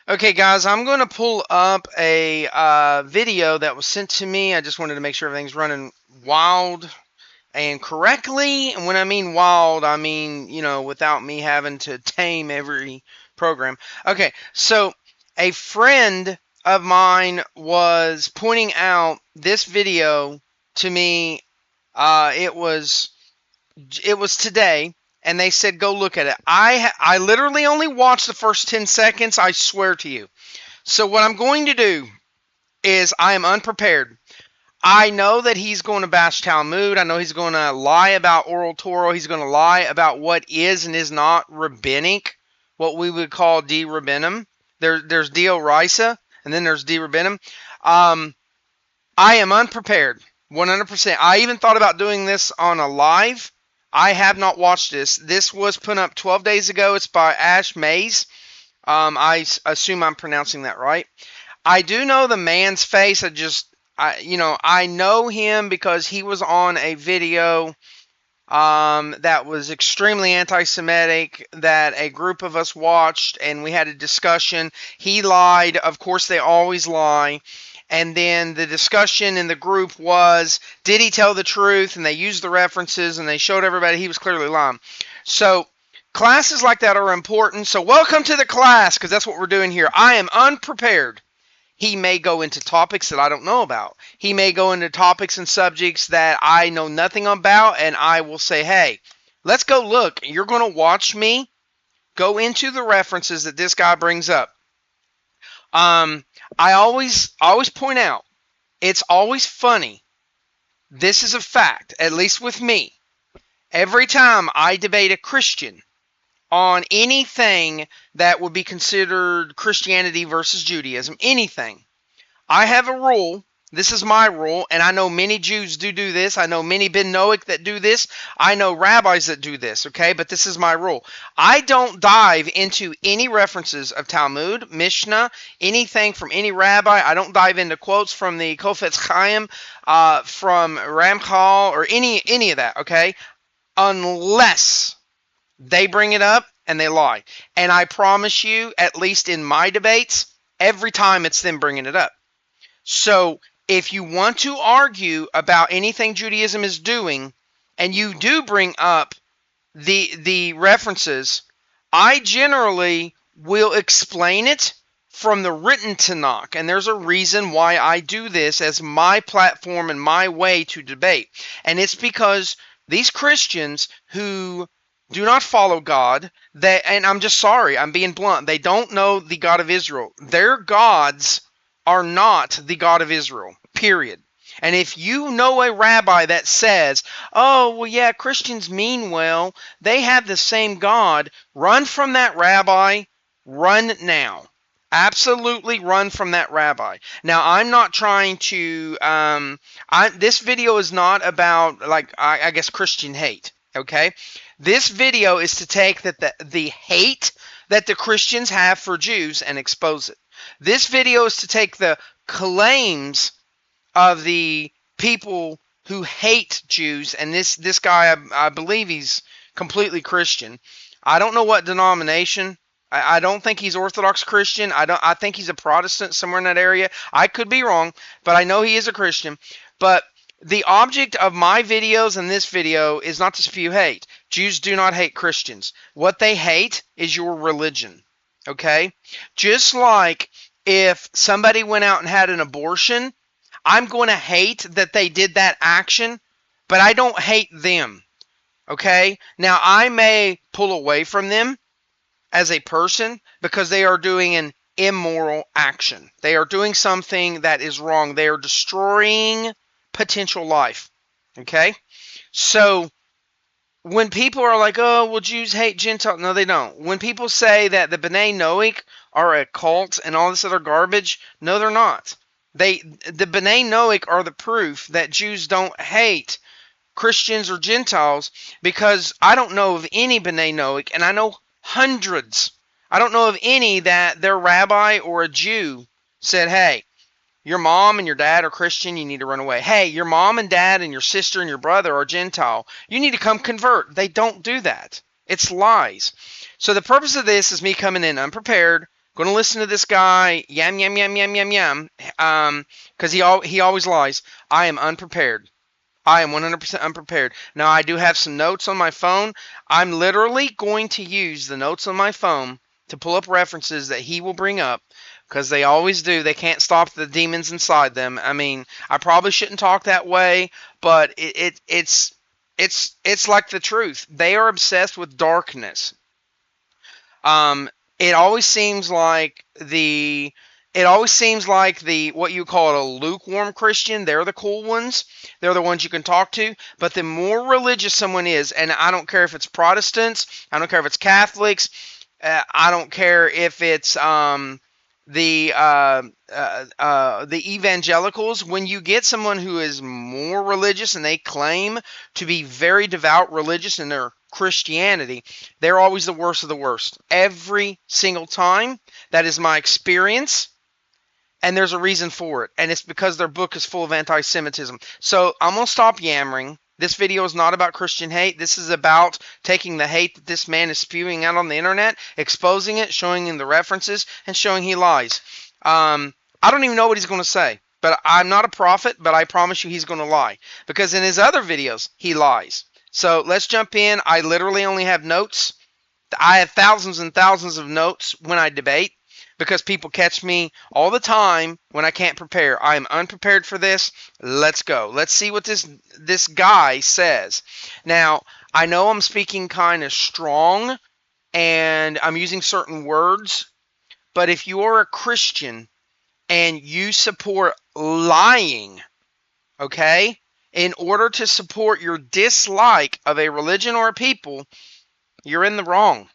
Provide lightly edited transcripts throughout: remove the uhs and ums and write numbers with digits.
Okay, guys, I'm going to pull up a video that was sent to me. I just wanted to make sure everything's running wild and correctly. And when I mean wild, I mean, without me having to tame every program. Okay, so a friend of mine was pointing out this video to me. It was today, and they said go look at it. I literally only watched the first 10 seconds, I swear to you. So what I'm going to do is I am unprepared. I know that he's going to bash Talmud. I know he's going to lie about oral Torah. He's going to lie about what is and is not rabbinic, what we would call de-rabbinum. There's deoraisa, and then there's de-rabbinum. I am unprepared, 100%. I even thought about doing this on a live. I have not watched this. This was put up 12 days ago. It's by Ash Maiz. I assume I'm pronouncing that right. I do know the man's face. I know him because he was on a video that was extremely anti-Semitic that a group of us watched, and we had a discussion. He lied. Of course, they always lie. And then the discussion in the group was, did he tell the truth? And they used the references, and they showed everybody he was clearly lying. So classes like that are important. So welcome to the class, because that's what we're doing here. I am unprepared. He may go into topics that I don't know about. He may go into topics and subjects that I know nothing about, and I will say, hey, let's go look. You're going to watch me go into the references that this guy brings up. I always point out, it's always funny. This is a fact, at least with me. Every time I debate a Christian on anything that would be considered Christianity versus Judaism, anything, I have a rule. This is my rule, and I know many Jews do this. I know many Ben Noach that do this. I know rabbis that do this, okay? But this is my rule. I don't dive into any references of Talmud, Mishnah, anything from any rabbi. I don't dive into quotes from the Kofetz Chaim, from Ramchal, or any of that, okay? Unless they bring it up and they lie. And I promise you, at least in my debates, every time it's them bringing it up. So if you want to argue about anything Judaism is doing, and you do bring up the references, I generally will explain it from the written Tanakh. And there's a reason why I do this as my platform and my way to debate. And it's because these Christians who do not follow God, and I'm just sorry, I'm being blunt, they don't know the God of Israel. Their gods are not the God of Israel, period. And if you know a rabbi that says, oh, well, yeah, Christians mean well, they have the same God, run from that rabbi, run now. Absolutely run from that rabbi. Now, I'm not trying to, this video is not about, I guess, Christian hate, okay? This video is to take the hate that the Christians have for Jews and expose it. This video is to take the claims of the people who hate Jews, and this guy, I believe he's completely Christian. I don't know what denomination. I don't think he's Orthodox Christian. I think he's a Protestant somewhere in that area. I could be wrong, but I know he is a Christian. But the object of my videos and this video is not to spew hate. Jews do not hate Christians. What they hate is your religion. Okay? Just like if somebody went out and had an abortion, I'm going to hate that they did that action, but I don't hate them. Okay? Now, I may pull away from them as a person because they are doing an immoral action. They are doing something that is wrong. They are destroying potential life. Okay? So when people are like, oh, well, Jews hate Gentiles. No, they don't. When people say that the B'nai Noach are a cult and all this other garbage, no, they're not. The B'nai Noach are the proof that Jews don't hate Christians or Gentiles, because I don't know of any B'nai Noach, and I know hundreds. I don't know of any that their rabbi or a Jew said, hey, your mom and your dad are Christian, you need to run away. Hey, your mom and dad and your sister and your brother are Gentile, you need to come convert. They don't do that. It's lies. So the purpose of this is me coming in unprepared, Going to listen to this guy yam yam yam yam yam yam, because he always lies. I am unprepared. I am 100% unprepared. Now, I do have some notes on my phone. I'm literally going to use the notes on my phone to pull up references that he will bring up, because they always do. They can't stop the demons inside them. I mean, I probably shouldn't talk that way, but it's like the truth. They are obsessed with darkness. It always seems like the what you call a lukewarm Christian, they're the cool ones. They're the ones you can talk to. But the more religious someone is, and I don't care if it's Protestants, I don't care if it's Catholics, I don't care if it's the evangelicals. When you get someone who is more religious and they claim to be very devout religious in their Christianity, they're always the worst of the worst. Every single time. That is my experience. And there's a reason for it. And it's because their book is full of anti-Semitism. So I'm going to stop yammering. This video is not about Christian hate. This is about taking the hate that this man is spewing out on the internet, exposing it, showing him the references, and showing he lies. I don't even know what he's going to say. But I'm not a prophet, but I promise you he's going to lie. Because in his other videos, he lies. So let's jump in. I literally only have notes. I have thousands and thousands of notes when I debate, because people catch me all the time when I can't prepare. I am unprepared for this. Let's go. Let's see what this guy says. Now, I know I'm speaking kind of strong and I'm using certain words, but if you are a Christian and you support lying, okay, in order to support your dislike of a religion or a people, you're in the wrong.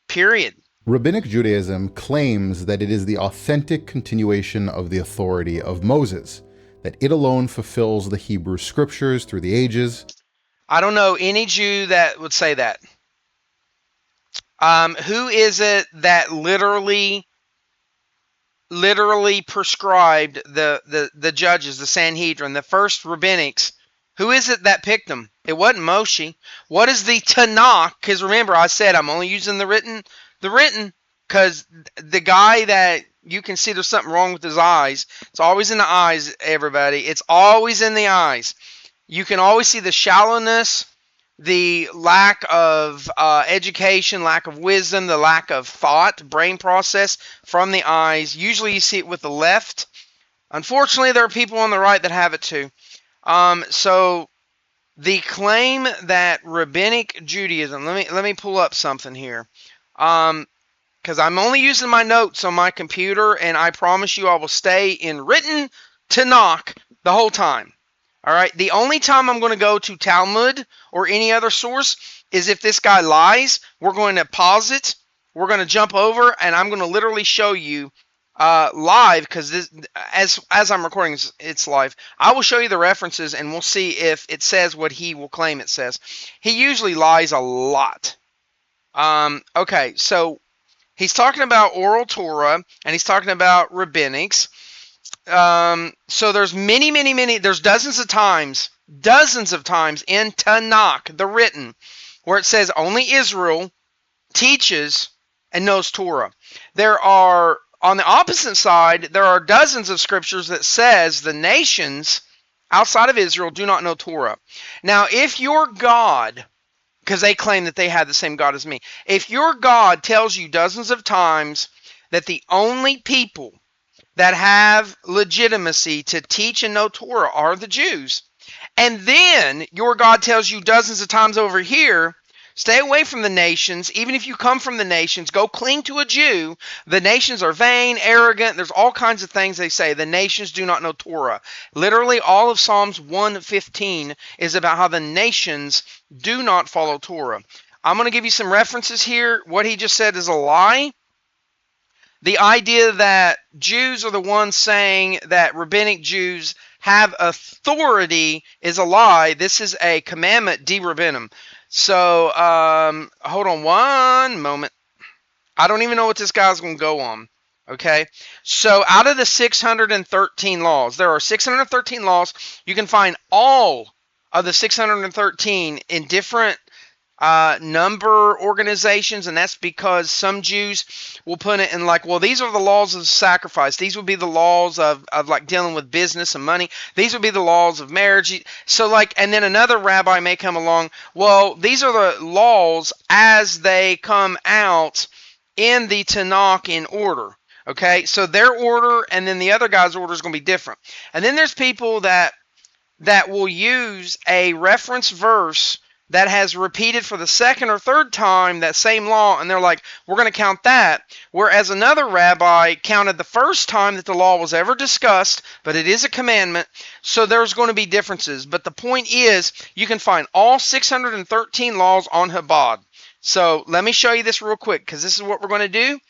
Period. Rabbinic Judaism claims that it is the authentic continuation of the authority of Moses, that it alone fulfills the Hebrew scriptures through the ages. I don't know any Jew that would say that. Who is it that literally prescribed the judges, the Sanhedrin, the first rabbinics? Who is it that picked them? It wasn't Moshe. What is the Tanakh? Because remember, I said I'm only using the written, because the guy that you can see there's something wrong with his eyes. It's always in the eyes, everybody. It's always in the eyes. You can always see the shallowness, the lack of education, lack of wisdom, the lack of thought, brain process from the eyes. Usually you see it with the left. Unfortunately, there are people on the right that have it too. So the claim that rabbinic Judaism, let me pull up something here. Because I'm only using my notes on my computer, and I promise you I will stay in written Tanakh the whole time. All right. The only time I'm going to go to Talmud or any other source is if this guy lies. We're going to pause it. We're going to jump over, and I'm going to literally show you live, because this, as I'm recording, it's live. I will show you the references, and we'll see if it says what he will claim it says. He usually lies a lot. Okay, so he's talking about oral Torah, and he's talking about rabbinics. So there's many, there's dozens of times in Tanakh, the written, where it says only Israel teaches and knows Torah. There are, on the opposite side, there are dozens of scriptures that says the nations outside of Israel do not know Torah. Now, if your God, because they claim that they have the same God as me, if your God tells you dozens of times that the only people that have legitimacy to teach and know Torah are the Jews, and then your God tells you dozens of times over here, stay away from the nations. Even if you come from the nations, go cling to a Jew. The nations are vain, arrogant. There's all kinds of things they say. The nations do not know Torah. Literally all of Psalms 115 is about how the nations do not follow Torah. I'm going to give you some references here. What he just said is a lie. The idea that Jews are the ones saying that rabbinic Jews have authority is a lie. This is a commandment de rabbinum. So, hold on one moment. I don't even know what this guy's going to go on. Okay. So, out of the 613 laws, there are 613 laws. You can find all of the 613 in different number organizations, and that's because some Jews will put it in like, well, these are the laws of sacrifice. These would be the laws of like dealing with business and money. These would be the laws of marriage. So like, and then another rabbi may come along, well, these are the laws as they come out in the Tanakh in order. Okay, so their order and then the other guy's order is going to be different. And then there's people that will use a reference verse that has repeated for the second or third time that same law, and they're like, we're going to count that. Whereas another rabbi counted the first time that the law was ever discussed, but it is a commandment, so there's going to be differences. But the point is, you can find all 613 laws on Chabad. So let me show you this real quick, because this is what we're going to do.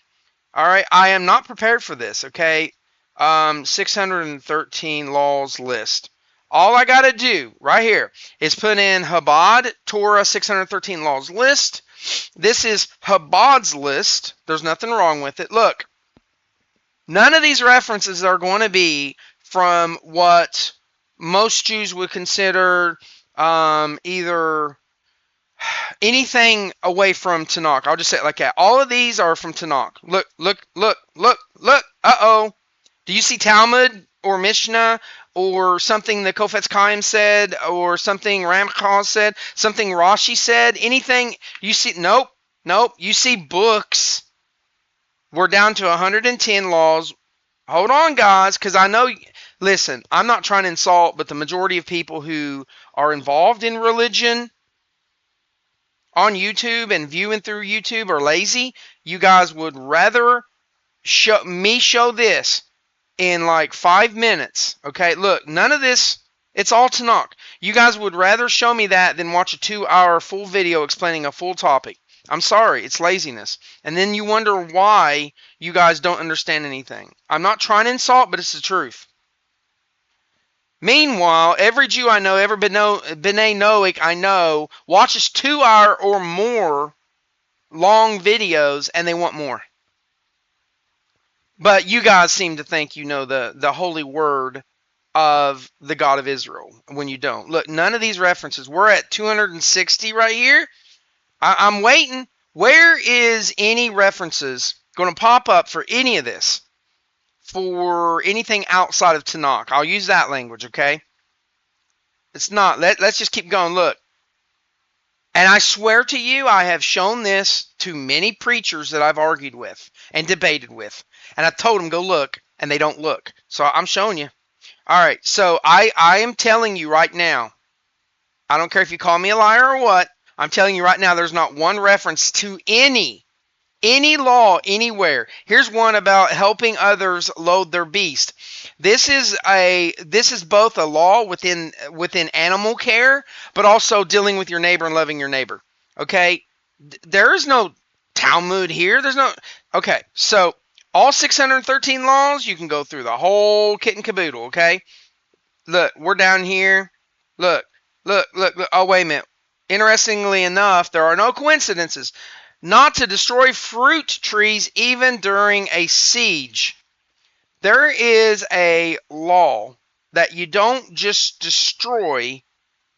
All right, I am not prepared for this, okay? 613 laws list. All I got to do right here is put in Chabad Torah 613 laws list. This is Chabad's list. There's nothing wrong with it. Look, none of these references are going to be from what most Jews would consider either anything away from Tanakh. I'll just say it like that. All of these are from Tanakh. Look, look, look, look, look. Uh-oh. Do you see Talmud or Mishnah or something the Kofetz Chaim said or something Ramchal said, something Rashi said, anything you see? Nope. Nope. You see books. We're down to 110 laws. Hold on, guys, because I know, listen, I'm not trying to insult, but the majority of people who are involved in religion on YouTube and viewing through YouTube are lazy. You guys would rather show this in like 5 minutes. Okay, look, none of this, it's all Tanakh. You guys would rather show me that than watch a 2-hour full video explaining a full topic. I'm sorry, it's laziness. And then you wonder why you guys don't understand anything. I'm not trying to insult, but it's the truth. Meanwhile, every Jew I know, every B'nai Noach I know, watches 2-hour or more long videos, and they want more. But you guys seem to think you know the holy word of the God of Israel when you don't. Look, none of these references. We're at 260 right here. I'm waiting. Where is any references going to pop up for any of this? For anything outside of Tanakh. I'll use that language, okay? It's not. Let's just keep going. Look. And I swear to you, I have shown this to many preachers that I've argued with and debated with. And I told them, go look, and they don't look. So I'm showing you. All right, so I am telling you right now, I don't care if you call me a liar or what, I'm telling you right now, there's not one reference to any law anywhere. Here's one about helping others load their beast. This is both a law within animal care, but also dealing with your neighbor and loving your neighbor. Okay? There is no Talmud here. There's no. Okay, so all 613 laws, you can go through the whole kit and caboodle, okay? Look, we're down here. Look. Oh, wait a minute. Interestingly enough, there are no coincidences. Not to destroy fruit trees even during a siege. There is a law that you don't just destroy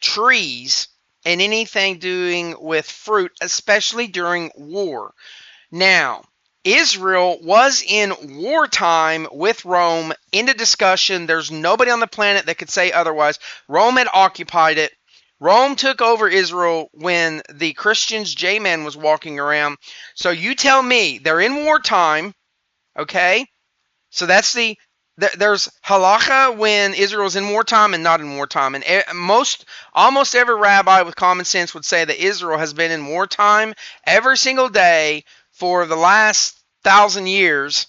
trees and anything doing with fruit, especially during war. Now, Israel was in wartime with Rome. End of discussion. There's nobody on the planet that could say otherwise. Rome had occupied it. Rome took over Israel when the Christians, J-Man was walking around. So you tell me, they're in wartime, okay? So that's there's halacha when Israel's in wartime and not in wartime. And almost every rabbi with common sense would say that Israel has been in wartime every single day for the last 1,000 years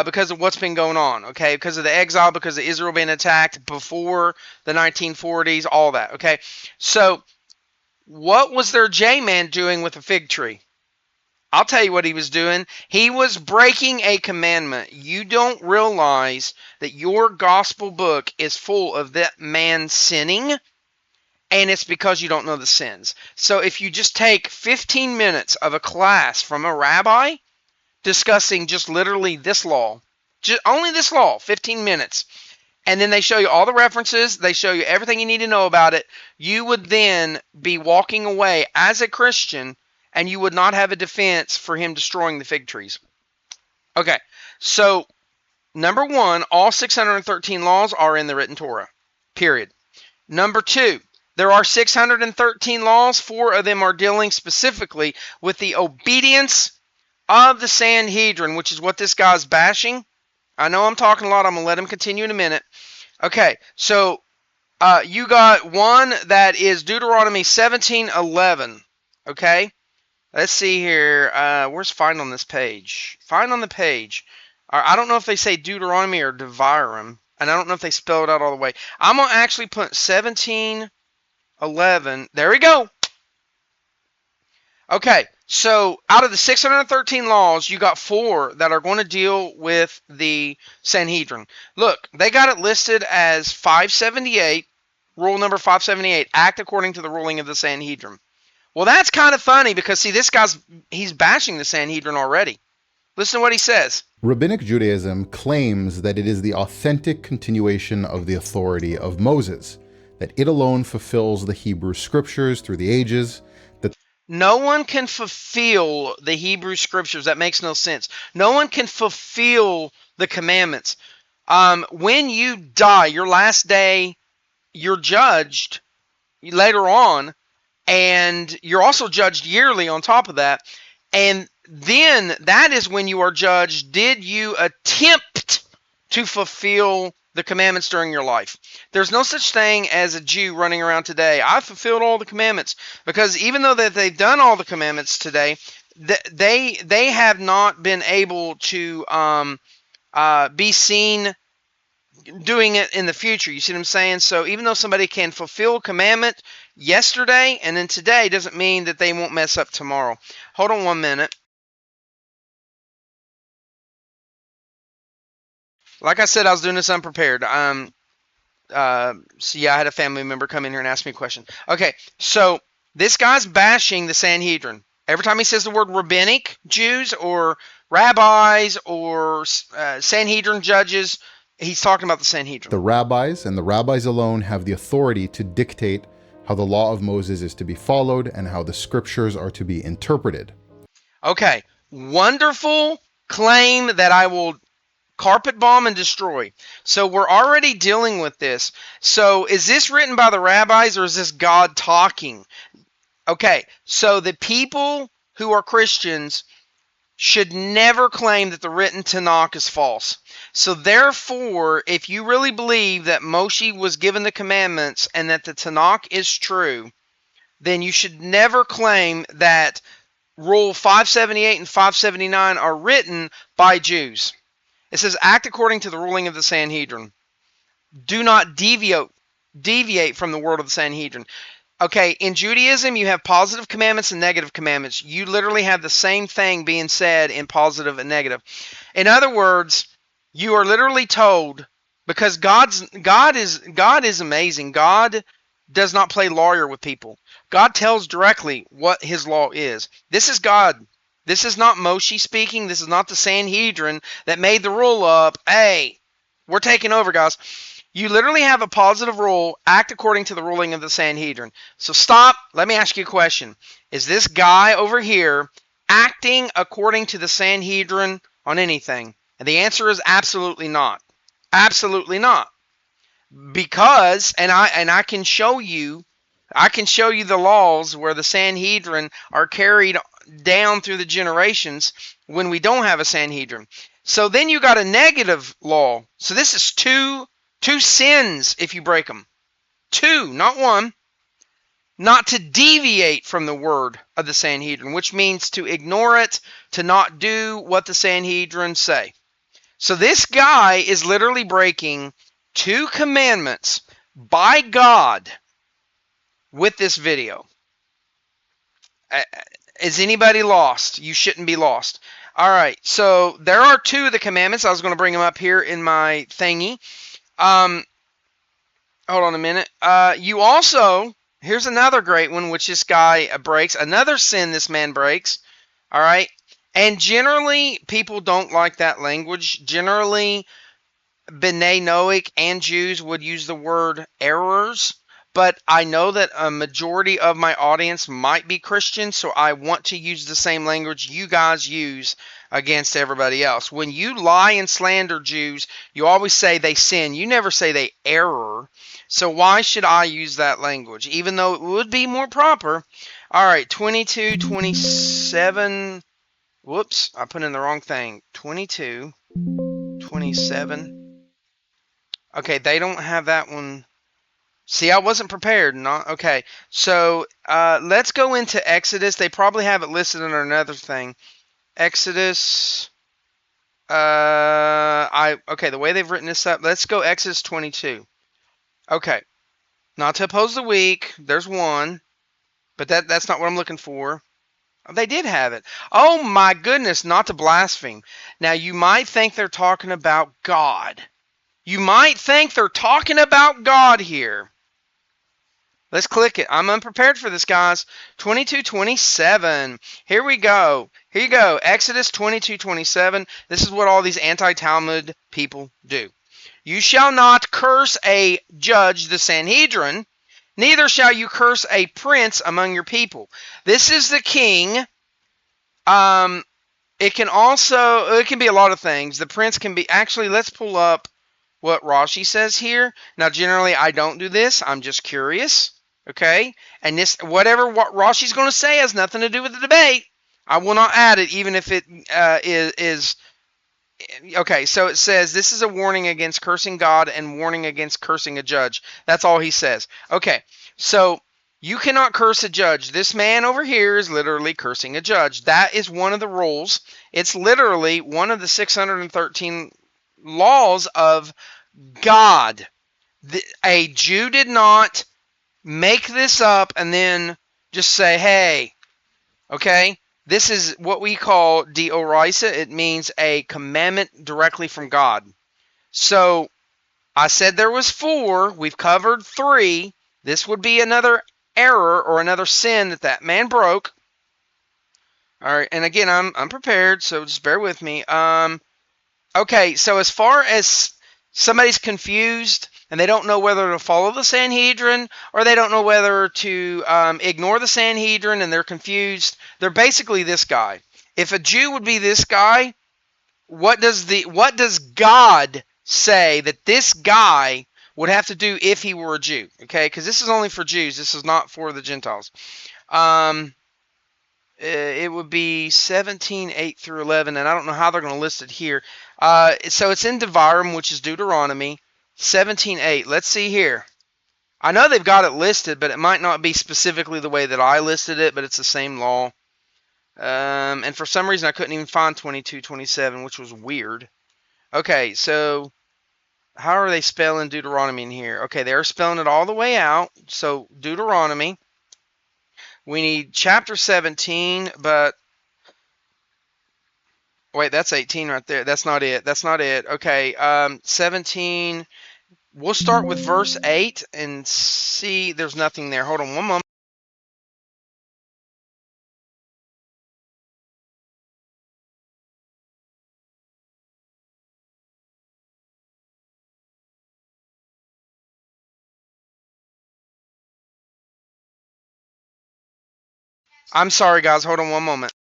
because of what's been going on, okay? Because of the exile, because of Israel being attacked before the 1940s, all that, okay? So what was their J-Man doing with a fig tree? I'll tell you what he was doing. He was breaking a commandment. You don't realize that your gospel book is full of that man sinning, and it's because you don't know the sins. So if you just take 15 minutes of a class from a rabbi discussing just literally this law, just only this law, 15 minutes, and then they show you all the references, they show you everything you need to know about it, you would then be walking away as a Christian, and you would not have a defense for him destroying the fig trees. Okay, so number one, all 613 laws are in the written Torah, period. Number two, there are 613 laws. 4 of them are dealing specifically with the obedience of the Sanhedrin, which is what this guy's bashing. I know I'm talking a lot. I'm going to let him continue in a minute. Okay, so you got one that is Deuteronomy 17:11. Okay, let's see here. Where's find on this page? Find on the page. I don't know if they say Deuteronomy or Devarim, and I don't know if they spell it out all the way. I'm going to actually put 17:11. There we go. Okay, so out of the 613 laws, you got 4 that are going to deal with the Sanhedrin. Look, they got it listed as 578, rule number 578, act according to the ruling of the Sanhedrin. Well, that's kind of funny because, see, this guy's, he's bashing the Sanhedrin already. Listen to what he says. Rabbinic Judaism claims that it is the authentic continuation of the authority of Moses, that it alone fulfills the Hebrew scriptures through the ages, that no one can fulfill the Hebrew scriptures. That makes no sense. No one can fulfill the commandments. When you die, your last day, you're judged later on, and you're also judged yearly on top of that. And then that is when you are judged. Did you attempt to fulfill the commandments during your life? There's no such thing as a Jew running around today, I fulfilled all the commandments, because even though that they've done all the commandments today, they have not been able to be seen doing it in the future. You see what I'm saying? So even though somebody can fulfill commandment yesterday and then today, doesn't mean that they won't mess up tomorrow. Hold on 1 minute. Like I said, I was doing this unprepared. So yeah, I had a family member come in here and ask me a question. Okay, so this guy's bashing the Sanhedrin. Every time he says the word rabbinic Jews or rabbis or Sanhedrin judges, he's talking about the Sanhedrin. the rabbis and the rabbis alone have the authority to dictate how the law of Moses is to be followed and how the scriptures are to be interpreted. Okay, wonderful claim that I will carpet bomb and destroy. So we're already dealing with this. So is this written by the rabbis or is this God talking? Okay, so the people who are Christians should never claim that the written Tanakh is false. So therefore, if you really believe that Moshe was given the commandments and that the Tanakh is true, then you should never claim that Rule 578 and 579 are written by Jews. It says, act according to the ruling of the Sanhedrin. Do not deviate from the word of the Sanhedrin. Okay, in Judaism, you have positive commandments and negative commandments. You literally have the same thing being said in positive and negative. In other words, you are literally told, because God is amazing. God does not play lawyer with people. God tells directly what his law is. This is God. This is not Moshe speaking. This is not the Sanhedrin that made the rule up. Hey, we're taking over, guys. You literally have a positive rule, act according to the ruling of the Sanhedrin. So stop. Let me ask you a question. Is this guy over here acting according to the Sanhedrin on anything? And the answer is absolutely not. Absolutely not. Because, and I can show you the laws where the Sanhedrin are carried down through the generations when we don't have a Sanhedrin. So then you got a negative law. So this is two sins if you break them. 2, not 1. Not to deviate from the word of the Sanhedrin, which means to ignore it, to not do what the Sanhedrin say. So this guy is literally breaking 2 commandments by God with this video. Is anybody lost? You shouldn't be lost. All right, so there are 2 of the commandments. I was going to bring them up here in my thingy. Hold on a minute. You also, here's another great one, which this guy breaks. Another sin this man breaks. All right, and generally people don't like that language. Generally, B'nai Noach and Jews would use the word errors, but I know that a majority of my audience might be Christian, so I want to use the same language you guys use against everybody else. When you lie and slander Jews, you always say they sin. You never say they error. So why should I use that language, even though it would be more proper? All right, 22, 27. Whoops, I put in the wrong thing. 22, 27. Okay, they don't have that one. See, I wasn't prepared. Not okay. So let's go into Exodus. They probably have it listed under another thing. Exodus. Okay. The way they've written this up. Let's go Exodus 22. Okay. Not to oppose the weak. There's one, but that's not what I'm looking for. They did have it. Oh my goodness! Not to blaspheme. Now you might think they're talking about God. You might think they're talking about God here. Let's click it. I'm unprepared for this, guys. 22:27. Here we go. Here you go. Exodus 22:27. This is what all these anti-Talmud people do. You shall not curse a judge, the Sanhedrin, neither shall you curse a prince among your people. This is the king. It can be a lot of things. The prince can be, actually, let's pull up what Rashi says here. Now, generally, I don't do this. I'm just curious. Okay? And this, what Rashi's going to say has nothing to do with the debate. I will not add it, even if it is. Okay, so it says, this is a warning against cursing God and warning against cursing a judge. That's all he says. Okay, so you cannot curse a judge. This man over here is literally cursing a judge. That is one of the rules. It's literally one of the 613 laws of God. A Jew did not make this up and then just say, hey, okay, this is what we call deoraisa. It means a commandment directly from God. So I said there was 4. We've covered 3. This would be another error or another sin that man broke. All right, and again, I'm unprepared, so just bear with me. Okay, so as far as somebody's confused and they don't know whether to follow the Sanhedrin or they don't know whether to ignore the Sanhedrin and they're confused, they're basically this guy. If a Jew would be this guy, what does God say that this guy would have to do if he were a Jew? Okay, because this is only for Jews. This is not for the Gentiles. It would be 17:8 through 11, and I don't know how they're going to list it here. So it's in Devarim, which is Deuteronomy 17:8. Let's see here. I know they've got it listed, but it might not be specifically the way that I listed it, but it's the same law. And for some reason I couldn't even find 22:27, which was weird. Okay, so how are they spelling Deuteronomy in here? Okay, they're spelling it all the way out. So Deuteronomy. We need chapter 17, but wait, that's 18 right there. That's not it. That's not it. Okay, 17. We'll start with verse 8 and see. There's nothing there. Hold on one moment. I'm sorry, guys. Hold on one moment.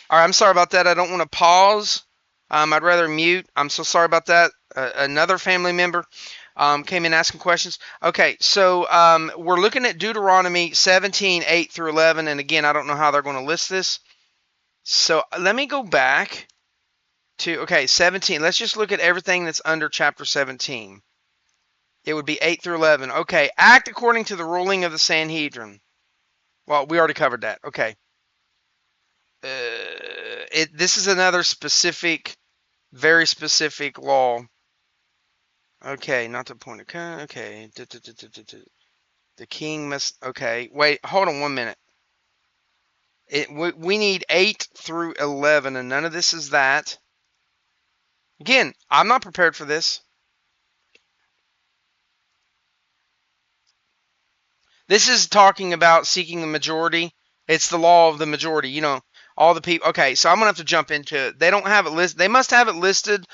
All right, I'm sorry about that. I don't want to pause. I'd rather mute. I'm so sorry about that. Another family member came in asking questions. Okay, so we're looking at Deuteronomy 17:8 through 11, and again, I don't know how they're going to list this. So let me go back to, okay, 17. Let's just look at everything that's under chapter 17. It would be 8 through 11. Okay, act according to the ruling of the Sanhedrin. Well, we already covered that. Okay. This is another specific, very specific law. Okay, not to point of okay. The king must. Okay, wait. Hold on 1 minute. We need 8 through 11, and none of this is that. Again, I'm not prepared for this. This is talking about seeking the majority. It's the law of the majority. You know, all the people. Okay, so I'm gonna have to jump into it. They don't have it listed. They must have it listed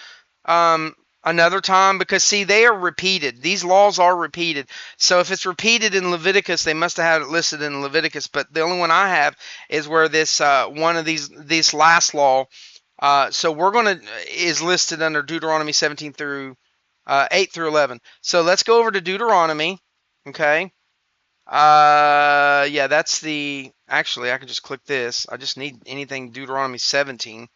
another time, because see, they are repeated. These laws are repeated. So if it's repeated in Leviticus, they must have had it listed in Leviticus. But the only one I have is where this one of this last law. So we're gonna is listed under Deuteronomy 17 through 8 through 11. So let's go over to Deuteronomy. Okay. Yeah, that's the. Actually, I can just click this. I just need anything Deuteronomy 17.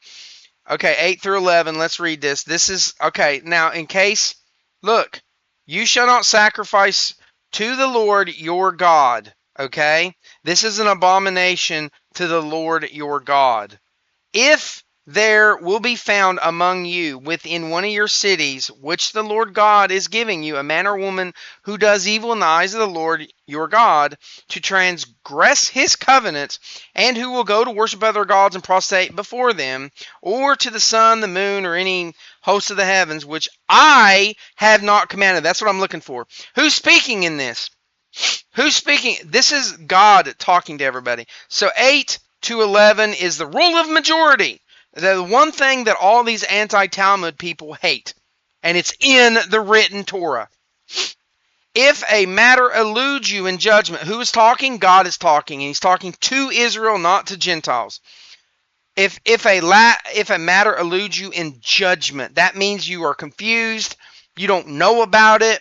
Okay, 8 through 11. Let's read this. This is, okay, now in case, look, you shall not sacrifice to the Lord your God, okay? This is an abomination to the Lord your God. If there will be found among you within one of your cities, which the Lord God is giving you, a man or woman who does evil in the eyes of the Lord your God, to transgress his covenant, and who will go to worship other gods and prostrate before them, or to the sun, the moon, or any host of the heavens, which I have not commanded. That's what I'm looking for. Who's speaking in this? Who's speaking? This is God talking to everybody. So 8 to 11 is the rule of majority. The one thing that all these anti-Talmud people hate, and it's in the written Torah. If a matter eludes you in judgment, who is talking? God is talking, and he's talking to Israel, not to Gentiles. If a matter eludes you in judgment, that means you are confused, you don't know about it,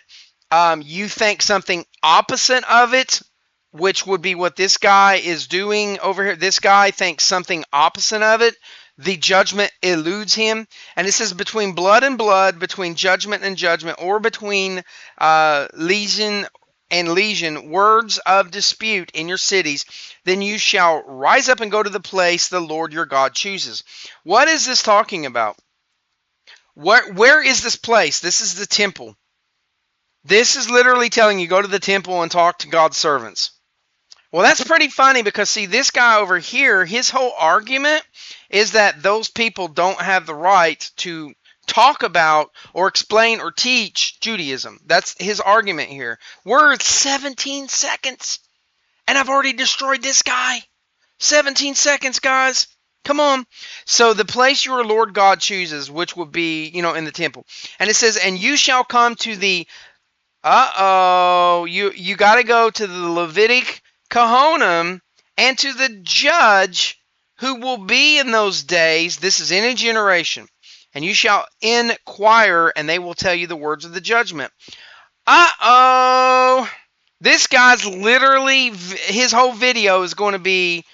you think something opposite of it, which would be what this guy is doing over here. This guy thinks something opposite of it. The judgment eludes him. And it says between blood and blood, between judgment and judgment, or between legion and legion, words of dispute in your cities, then you shall rise up and go to the place the Lord your God chooses. What is this talking about? Where is this place? This is the temple. This is literally telling you, go to the temple and talk to God's servants. Well, that's pretty funny, because, see, this guy over here, his whole argument is that those people don't have the right to talk about or explain or teach Judaism. That's his argument here. We're at 17 seconds, and I've already destroyed this guy. 17 seconds, guys. Come on. So the place your Lord God chooses, which would be, in the temple. And it says, and you shall come to the... You got to go to the Levitic Kohanim and to the judge who will be in those days. This is in a generation. And you shall inquire, and they will tell you the words of the judgment. This guy's literally, his whole video is going to be,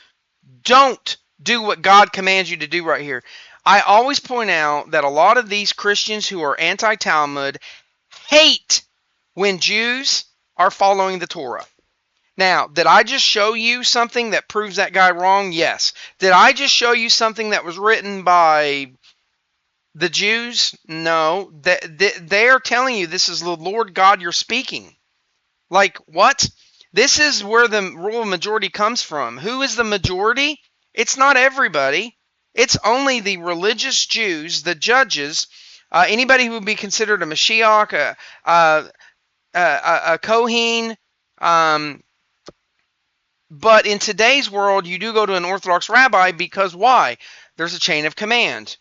don't do what God commands you to do right here. I always point out that a lot of these Christians who are anti-Talmud hate when Jews are following the Torah. Now, did I just show you something that proves that guy wrong? Yes. Did I just show you something that was written by the Jews? No. They are telling you this is the Lord God you're speaking. Like, what? This is where the rule of majority comes from. Who is the majority? It's not everybody. It's only the religious Jews, the judges, anybody who would be considered a Mashiach, a Kohen. But in today's world, you do go to an Orthodox rabbi, because why? There's a chain of command.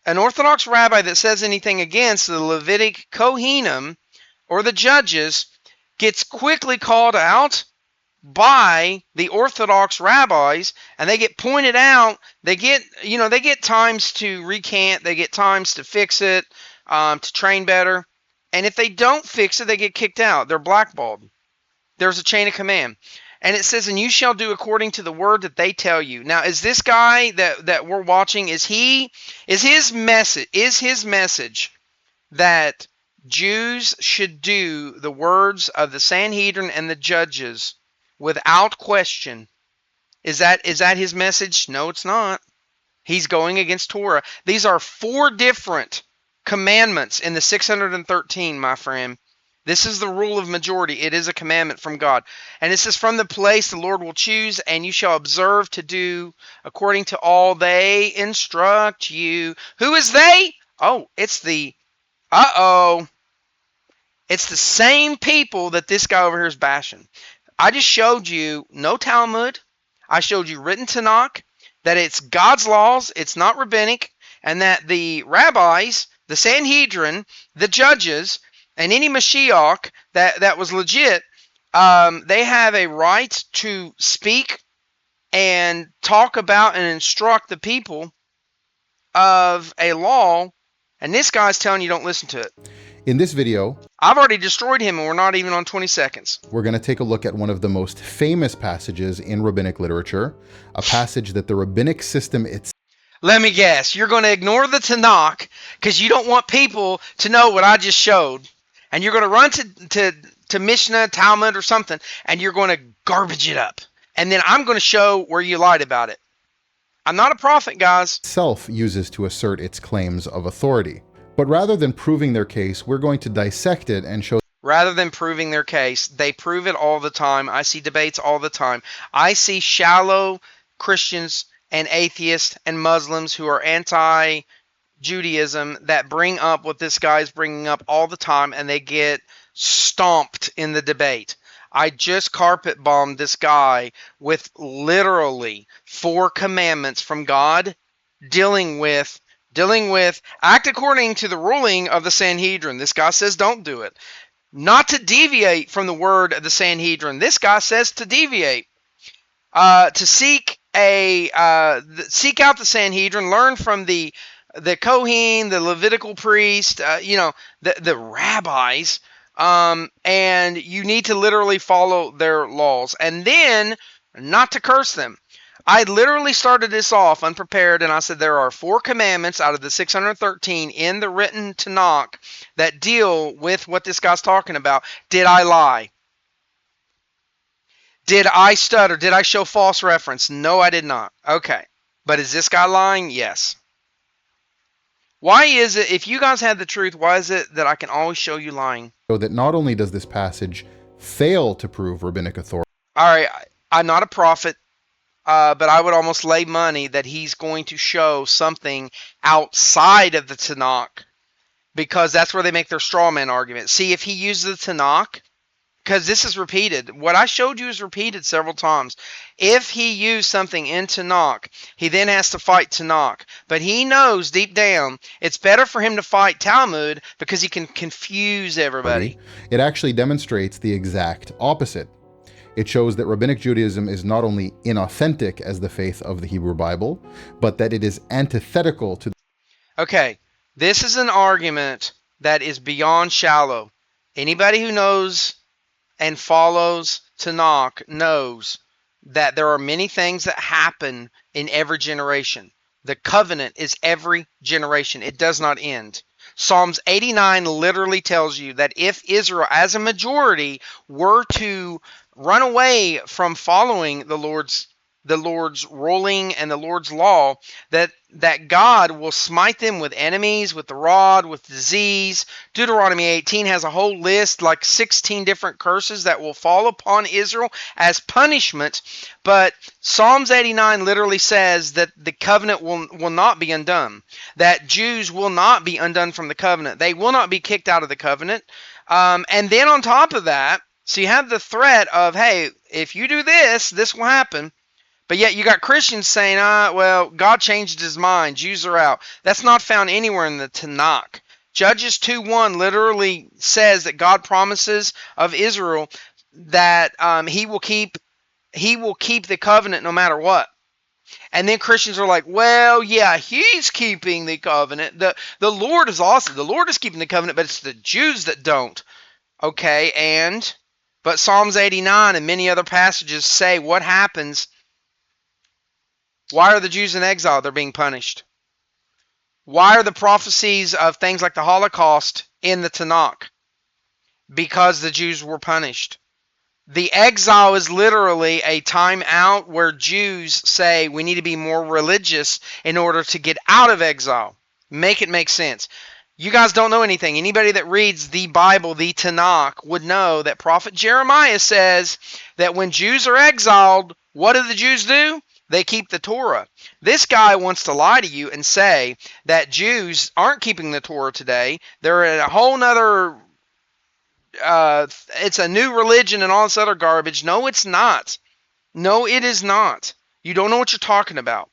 An Orthodox rabbi that says anything against the Levitic Kohanim or the judges gets quickly called out by the Orthodox rabbis, and they get pointed out. They get times to recant, they get times to fix it, to train better. And if they don't fix it, they get kicked out. They're blackballed. There's a chain of command. And it says, and you shall do according to the word that they tell you. Now, is this guy that we're watching, is his message that Jews should do the words of the Sanhedrin and the judges without question? Is that his message? No, it's not. He's going against Torah. These are 4 different commandments in the 613, my friend. This is the rule of majority. It is a commandment from God. And it says, from the place the Lord will choose, and you shall observe to do according to all they instruct you. Who is they? Oh, it's the, it's the same people that this guy over here is bashing. I just showed you no Talmud. I showed you written Tanakh, that it's God's laws, it's not rabbinic, and that the rabbis, the Sanhedrin, the judges, and any Mashiach that was legit, they have a right to speak and talk about and instruct the people of a law, and this guy's telling you don't listen to it. In this video, I've already destroyed him, and we're not even on 20 seconds. We're going to take a look at one of the most famous passages in rabbinic literature, a passage that the rabbinic system itself... Let me guess, you're going to ignore the Tanakh because you don't want people to know what I just showed. And you're going to run to Mishnah, Talmud, or something, and you're going to garbage it up. And then I'm going to show where you lied about it. I'm not a prophet, guys. ...itself uses to assert its claims of authority. But rather than proving their case, we're going to dissect it and show... Rather than proving their case, they prove it all the time. I see debates all the time. I see shallow Christians and atheists and Muslims who are anti-Judaism that bring up what this guy's bringing up all the time, and they get stomped in the debate. I just carpet bombed this guy with literally 4 commandments from God dealing with act according to the ruling of the Sanhedrin. This guy says don't do it. Not to deviate from the word of the Sanhedrin. This guy says to deviate. To seek out the Sanhedrin, learn from the Kohen, the Levitical priest, the rabbis, and you need to literally follow their laws. And then, not to curse them. I literally started this off unprepared, and I said there are 4 commandments out of the 613 in the written Tanakh that deal with what this guy's talking about. Did I lie? Did I stutter? Did I show false reference? No, I did not. Okay. But is this guy lying? Yes. Why is it, if you guys had the truth, why is it that I can always show you lying? So that not only does this passage fail to prove rabbinic authority... All right, I'm not a prophet. But I would almost lay money that he's going to show something outside of the Tanakh, because that's where they make their straw man argument. See, if he uses the Tanakh, because this is repeated. What I showed you is repeated several times. If he used something in Tanakh, he then has to fight Tanakh. But he knows deep down it's better for him to fight Talmud because he can confuse everybody. It actually demonstrates the exact opposite. It shows that Rabbinic Judaism is not only inauthentic as the faith of the Hebrew Bible, but that it is antithetical to... Okay, this is an argument that is beyond shallow. Anybody who knows and follows Tanakh knows that there are many things that happen in every generation. The covenant is every generation. It does not end. Psalms 89 literally tells you that if Israel as a majority were to run away from following the Lord's ruling and the Lord's law, that God will smite them with enemies, with the rod, with disease. Deuteronomy 18 has a whole list, like 16 different curses that will fall upon Israel as punishment. But Psalms 89 literally says that the covenant will not be undone, that Jews will not be undone from the covenant. They will not be kicked out of the covenant. And then on top of that, so you have the threat of, hey, if you do this, this will happen. But yet you got Christians saying, well, God changed his mind. Jews are out. That's not found anywhere in the Tanakh. Judges 2:1 literally says that God promises of Israel that he will keep the covenant no matter what. And then Christians are like, well, yeah, he's keeping the covenant. The Lord is awesome. The Lord is keeping the covenant, but it's the Jews that don't. Okay, but Psalms 89 and many other passages say what happens. Why are the Jews in exile? They're being punished. Why are the prophecies of things like the Holocaust in the Tanakh? Because the Jews were punished. The exile is literally a time out where Jews say we need to be more religious in order to get out of exile. Make it make sense. You guys don't know anything. Anybody that reads the Bible, the Tanakh, would know that Prophet Jeremiah says that when Jews are exiled, what do the Jews do? They keep the Torah. This guy wants to lie to you and say that Jews aren't keeping the Torah today. They're in a whole nother, it's a new religion and all this other garbage. No, it's not. No, it is not. You don't know what you're talking about.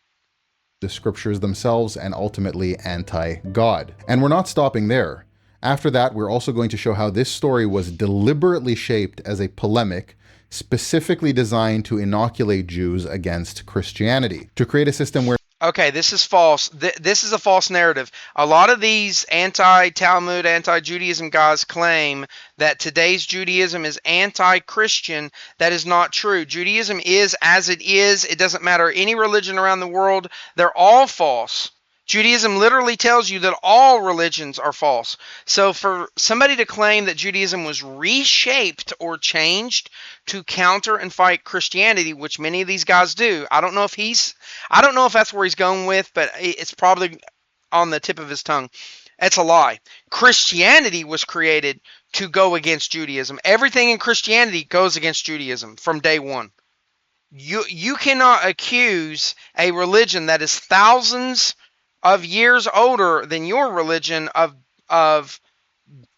The scriptures themselves, and ultimately anti-God. And we're not stopping there. After that, we're also going to show how this story was deliberately shaped as a polemic specifically designed to inoculate Jews against Christianity, to create a system where Okay, this is false. This is a false narrative. A lot of these anti-Talmud, anti-Judaism guys claim that today's Judaism is anti-Christian. That is not true. Judaism is as it is. It doesn't matter any religion around the world. They're all false. Judaism literally tells you that all religions are false. So for somebody to claim that Judaism was reshaped or changed to counter and fight Christianity, which many of these guys do, I don't know if that's where he's going with, but it's probably on the tip of his tongue. That's a lie. Christianity was created to go against Judaism. Everything in Christianity goes against Judaism from day one. You cannot accuse a religion that is thousands of years older than your religion of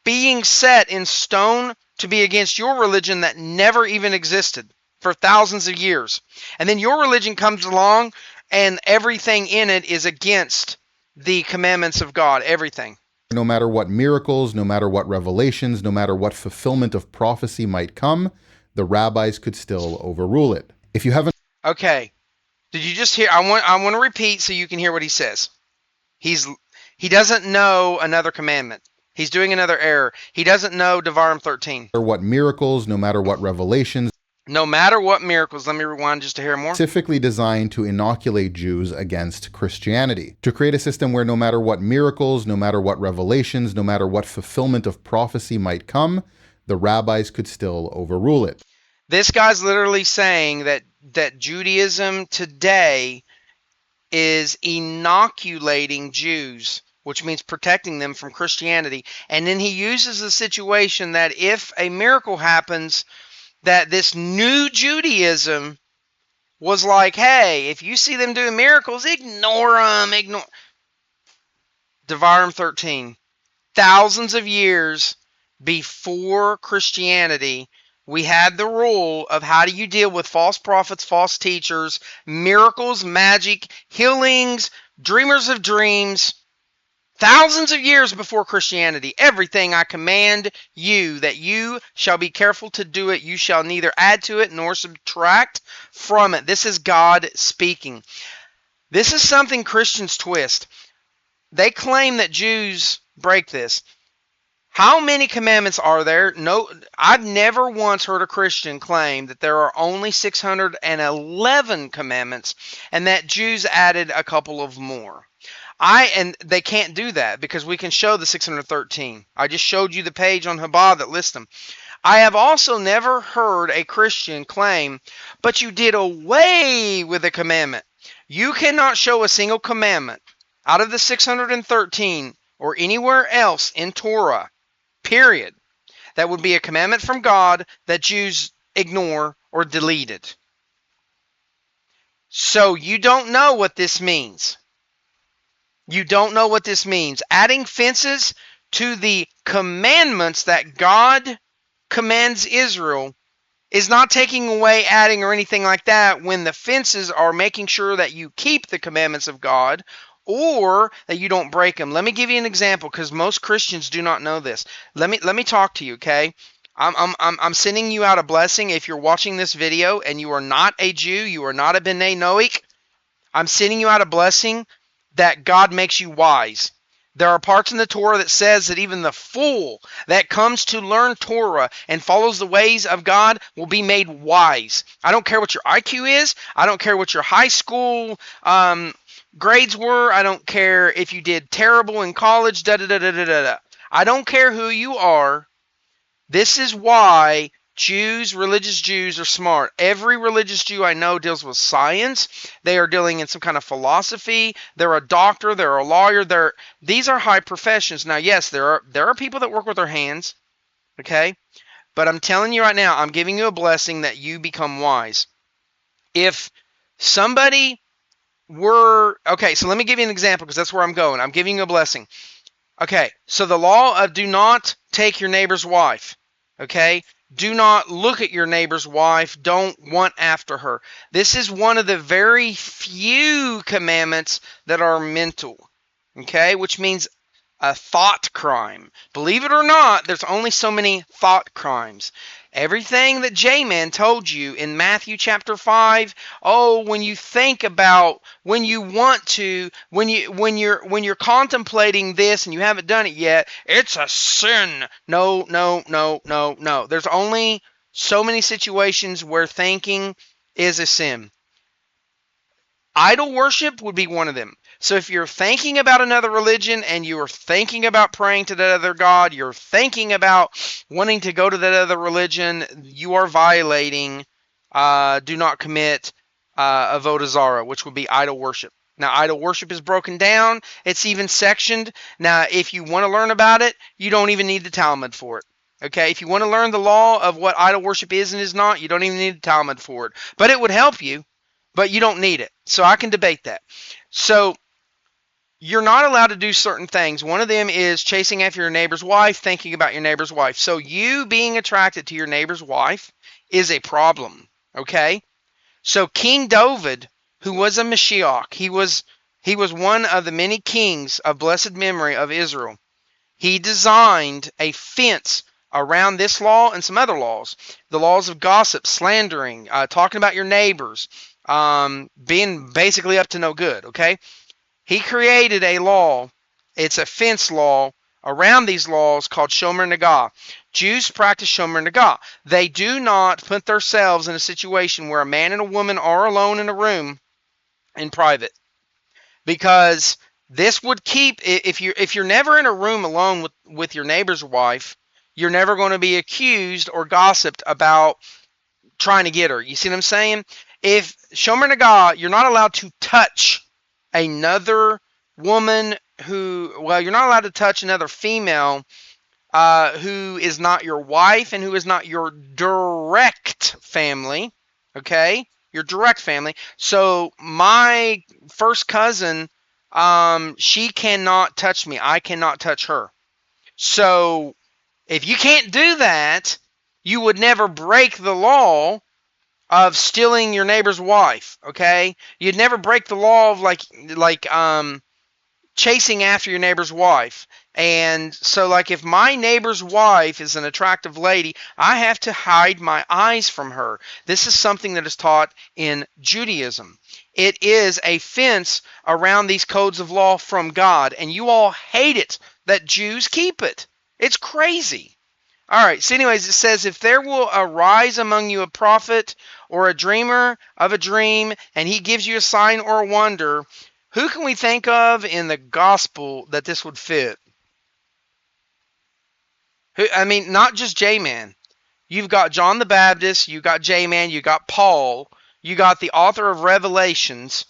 being set in stone to be against your religion that never even existed for thousands of years. And then your religion comes along and everything in it is against the commandments of God, everything. No matter what miracles, no matter what revelations, no matter what fulfillment of prophecy might come, the rabbis could still overrule it. If you haven't... Okay. Did you just hear? I want to repeat so you can hear what he says. He doesn't know another commandment. He's doing another error. He doesn't know Devarim 13. No matter what miracles, no matter what revelations. No matter what miracles. Let me rewind just to hear more. Specifically designed to inoculate Jews against Christianity. To create a system where no matter what miracles, no matter what revelations, no matter what fulfillment of prophecy might come, the rabbis could still overrule it. This guy's literally saying that Judaism today is inoculating Jews, which means protecting them from Christianity. And then he uses the situation that if a miracle happens, that this new Judaism was like, hey, if you see them doing miracles, ignore them. Devarim 13. Thousands of years before Christianity, we had the rule of how do you deal with false prophets, false teachers, miracles, magic, healings, dreamers of dreams. Thousands of years before Christianity, everything I command you, that you shall be careful to do it. You shall neither add to it nor subtract from it. This is God speaking. This is something Christians twist. They claim that Jews break this. How many commandments are there? No, I've never once heard a Christian claim that there are only 611 commandments and that Jews added a couple of more. And they can't do that because we can show the 613. I just showed you the page on Chabad that lists them. I have also never heard a Christian claim, but you did away with a commandment. You cannot show a single commandment out of the 613 or anywhere else in Torah, period, that would be a commandment from God that Jews ignore or deleted. So you don't know what this means. You don't know what this means. Adding fences to the commandments that God commands Israel is not taking away, adding, or anything like that when the fences are making sure that you keep the commandments of God or that you don't break them. Let me give you an example because most Christians do not know this. Let me talk to you, okay? I'm sending you out a blessing. If you're watching this video and you are not a Jew, you are not a B'nai Noach, I'm sending you out a blessing that God makes you wise. There are parts in the Torah that says that even the fool that comes to learn Torah and follows the ways of God will be made wise. I don't care what your IQ is. I don't care what your high school grades were. I don't care if you did terrible in college. I don't care who you are. This is why Religious Jews are smart. Every religious Jew I know deals with science. They are dealing in some kind of philosophy. They're a doctor. They're a lawyer. These are high professions. Now, yes, there are people that work with their hands, okay? But I'm telling you right now, I'm giving you a blessing that you become wise. If somebody were, okay, so let me give you an example because that's where I'm going. I'm giving you a blessing. Okay, so the law of do not take your neighbor's wife, okay? Do not look at your neighbor's wife. Don't want after her. This is one of the very few commandments that are mental, okay? Which means a thought crime. Believe it or not, there's only so many thought crimes. Everything that J-Man told you in Matthew chapter 5, when you think about, when you want to, when you're contemplating this and you haven't done it yet, it's a sin. No. There's only so many situations where thinking is a sin. Idol worship would be one of them. So if you're thinking about another religion and you are thinking about praying to that other god, you're thinking about wanting to go to that other religion, you are violating do not commit avodah zarah, which would be idol worship. Now, idol worship is broken down. It's even sectioned. Now, if you want to learn about it, you don't even need the Talmud for it. Okay, if you want to learn the law of what idol worship is and is not, you don't even need the Talmud for it. But it would help you, but you don't need it. So I can debate that. So you're not allowed to do certain things. One of them is chasing after your neighbor's wife, thinking about your neighbor's wife. So you being attracted to your neighbor's wife is a problem, okay? So King David, who was a Mashiach, he was one of the many kings of blessed memory of Israel. He designed a fence around this law and some other laws. The laws of gossip, slandering, talking about your neighbors, being basically up to no good, okay? He created a law. It's a fence law around these laws called Shomer Nagah. Jews practice Shomer Nagah. They do not put themselves in a situation where a man and a woman are alone in a room in private, because this would keep, if you're never in a room alone with your neighbor's wife, you're never going to be accused or gossiped about trying to get her. You see what I'm saying? If Shomer Nagah, you're not allowed to touch another woman you're not allowed to touch another female who is not your wife and who is not your direct family, okay? Your direct family. So my first cousin, she cannot touch me. I cannot touch her. So if you can't do that, you would never break the law of stealing your neighbor's wife, okay? You'd never break the law of like chasing after your neighbor's wife. And so like if my neighbor's wife is an attractive lady, I have to hide my eyes from her. This is something that is taught in Judaism. It is a fence around these codes of law from God, and you all hate it that Jews keep it. It's crazy. All right, so anyways, it says, if there will arise among you a prophet or a dreamer of a dream, and he gives you a sign or a wonder, who can we think of in the gospel that this would fit? Not just J-Man. You've got John the Baptist, you got J-Man, you got Paul, you got the author of Revelations,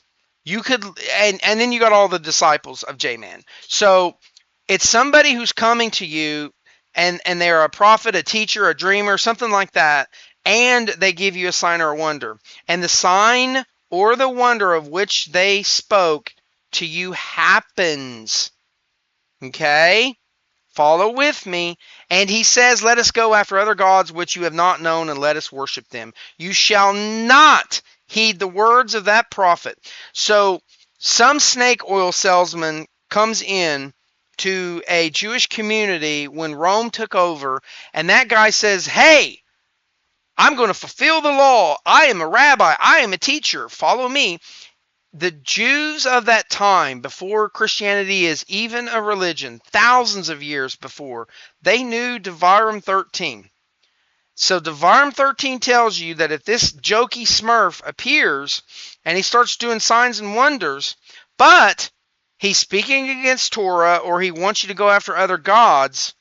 you could, and then you got all the disciples of J-Man. So it's somebody who's coming to you, and they're a prophet, a teacher, a dreamer, something like that, and they give you a sign or a wonder. And the sign or the wonder of which they spoke to you happens. Okay? Follow with me. And he says, let us go after other gods which you have not known, and let us worship them. You shall not heed the words of that prophet. So some snake oil salesman comes in to a Jewish community when Rome took over, and that guy says, hey, I'm going to fulfill the law. I am a rabbi. I am a teacher. Follow me. The Jews of that time, before Christianity is even a religion, thousands of years before, they knew Devarim 13. So Devarim 13 tells you that if this jokey smurf appears and he starts doing signs and wonders, but he's speaking against Torah, or he wants you to go after other gods,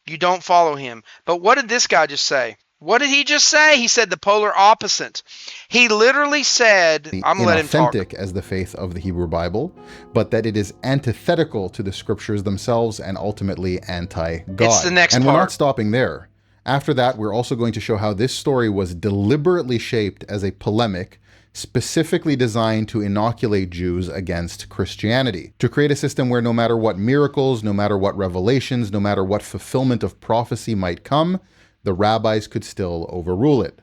you don't follow him. But what did this guy just say? What did he just say? He said the polar opposite. He literally said, I'm going to let him talk. Inauthentic as the faith of the Hebrew Bible, but that it is antithetical to the scriptures themselves and ultimately anti-God. It's the next And part. we're not stopping there. After that, we're also going to show how this story was deliberately shaped as a polemic specifically designed to inoculate Jews against Christianity, to create a system where no matter what miracles, no matter what revelations, no matter what fulfillment of prophecy might come, the rabbis could still overrule it.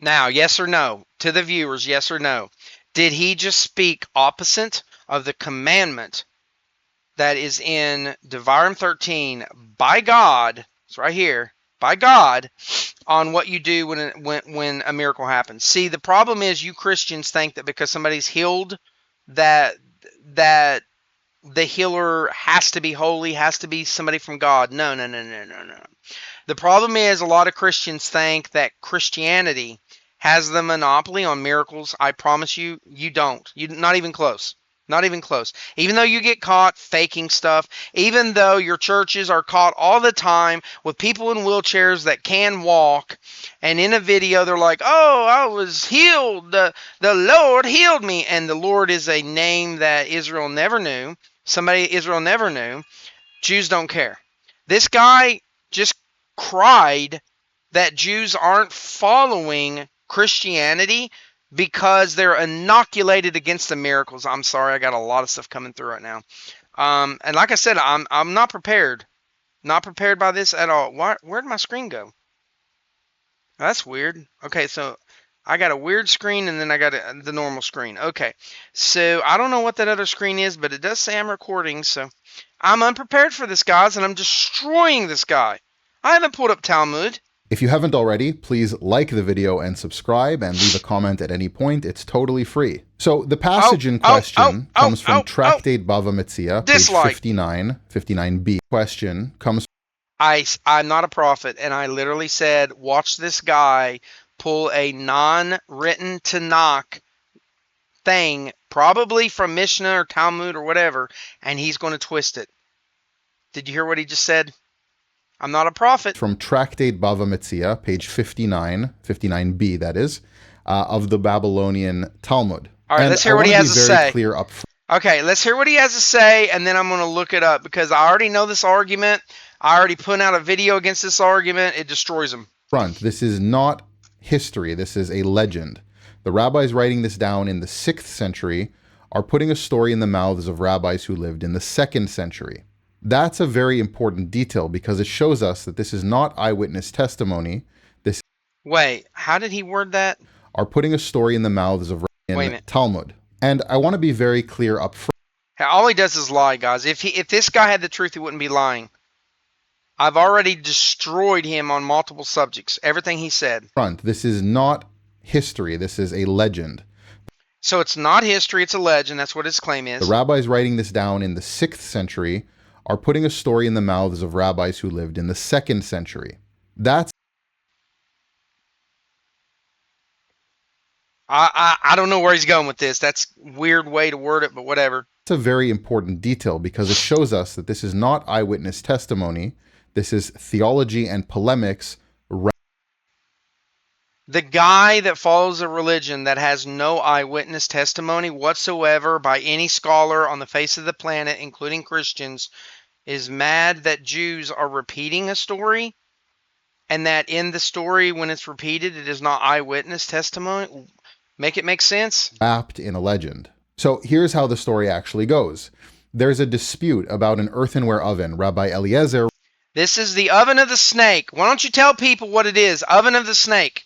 Now, yes or no? To the viewers, yes or no? Did he just speak opposite of the commandment that is in Devarim 13 by God? It's right here. By God, on what you do when a miracle happens. See, the problem is you Christians think that because somebody's healed, that the healer has to be holy, has to be somebody from God. No. The problem is a lot of Christians think that Christianity has the monopoly on miracles. I promise you, you don't. You're not even close. Not even close. Even though you get caught faking stuff, even though your churches are caught all the time with people in wheelchairs that can walk, and in a video they're like, oh, I was healed. The Lord healed me. And the Lord is a name that Israel never knew. Somebody Israel never knew. Jews don't care. This guy just cried that Jews aren't following Christianity because they're inoculated against the miracles. I'm sorry, I got a lot of stuff coming through right now. And like I said, I'm not prepared. Not prepared by this at all. Where'd my screen go? That's weird. Okay, so I got a weird screen and then I got the normal screen. Okay, so I don't know what that other screen is, but it does say I'm recording, so I'm unprepared for this, guys, and I'm destroying this guy. I haven't pulled up Talmud. If you haven't already, please like the video and subscribe and leave a comment at any point. It's totally free. So the passage in question comes from Tractate Bava Metzia, page 59b. Question comes I'm not a prophet, and I literally said, watch this guy pull a non-written Tanakh thing, probably from Mishnah or Talmud or whatever, and he's going to twist it. Did you hear what he just said? I'm not a prophet. From Tractate Bava Metzia, page 59b, that is, of the Babylonian Talmud. All right, let's hear what he has to say. Clear up okay, let's hear what he has to say, and then I'm going to look it up, because I already know this argument. I already put out a video against this argument. It destroys him. Front. This is not history. This is a legend. The rabbis writing this down in the 6th century are putting a story in the mouths of rabbis who lived in the 2nd century. That's a very important detail because it shows us that this is not eyewitness testimony. Wait, how did he word that? Are putting a story in the mouths of in Talmud. And I want to be very clear up front. All he does is lie, guys. If this guy had the truth, he wouldn't be lying. I've already destroyed him on multiple subjects. Everything he said. Front. This is not history. This is a legend. So it's not history. It's a legend. That's what his claim is. The rabbis writing this down in the 6th century are putting a story in the mouths of rabbis who lived in the 2nd century. That's I don't know where he's going with this. That's a weird way to word it, but whatever. It's a very important detail because it shows us that this is not eyewitness testimony. This is theology and polemics. The guy that follows a religion that has no eyewitness testimony whatsoever by any scholar on the face of the planet, including Christians, is mad that Jews are repeating a story, and that in the story, when it's repeated, it is not eyewitness testimony. Make it make sense? Wrapped in a legend. So here's how the story actually goes. There's a dispute about an earthenware oven. Rabbi Eliezer. This is the oven of the snake. Why don't you tell people what it is? Oven of the snake.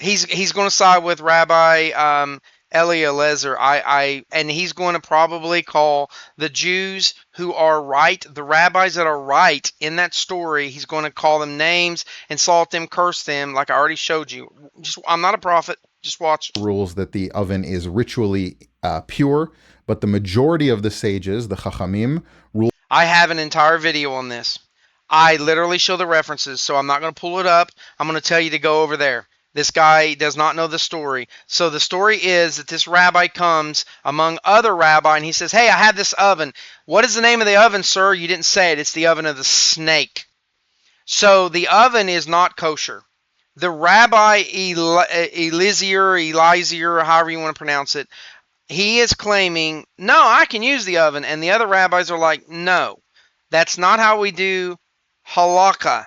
He's going to side with Rabbi Eliezer. And he's going to probably call the Jews who are right, the rabbis that are right in that story, he's going to call them names, insult them, curse them, like I already showed you. I'm not a prophet. Just watch. Rules that the oven is ritually pure, but the majority of the sages, the Chachamim, rule. I have an entire video on this. I literally show the references, so I'm not going to pull it up. I'm going to tell you to go over there. This guy does not know the story. So the story is that this rabbi comes among other rabbi and he says, hey, I have this oven. What is the name of the oven, sir? You didn't say it. It's the oven of the snake. So the oven is not kosher. The Rabbi Eliezer, however you want to pronounce it, he is claiming, no, I can use the oven. And the other rabbis are like, no, that's not how we do halakha.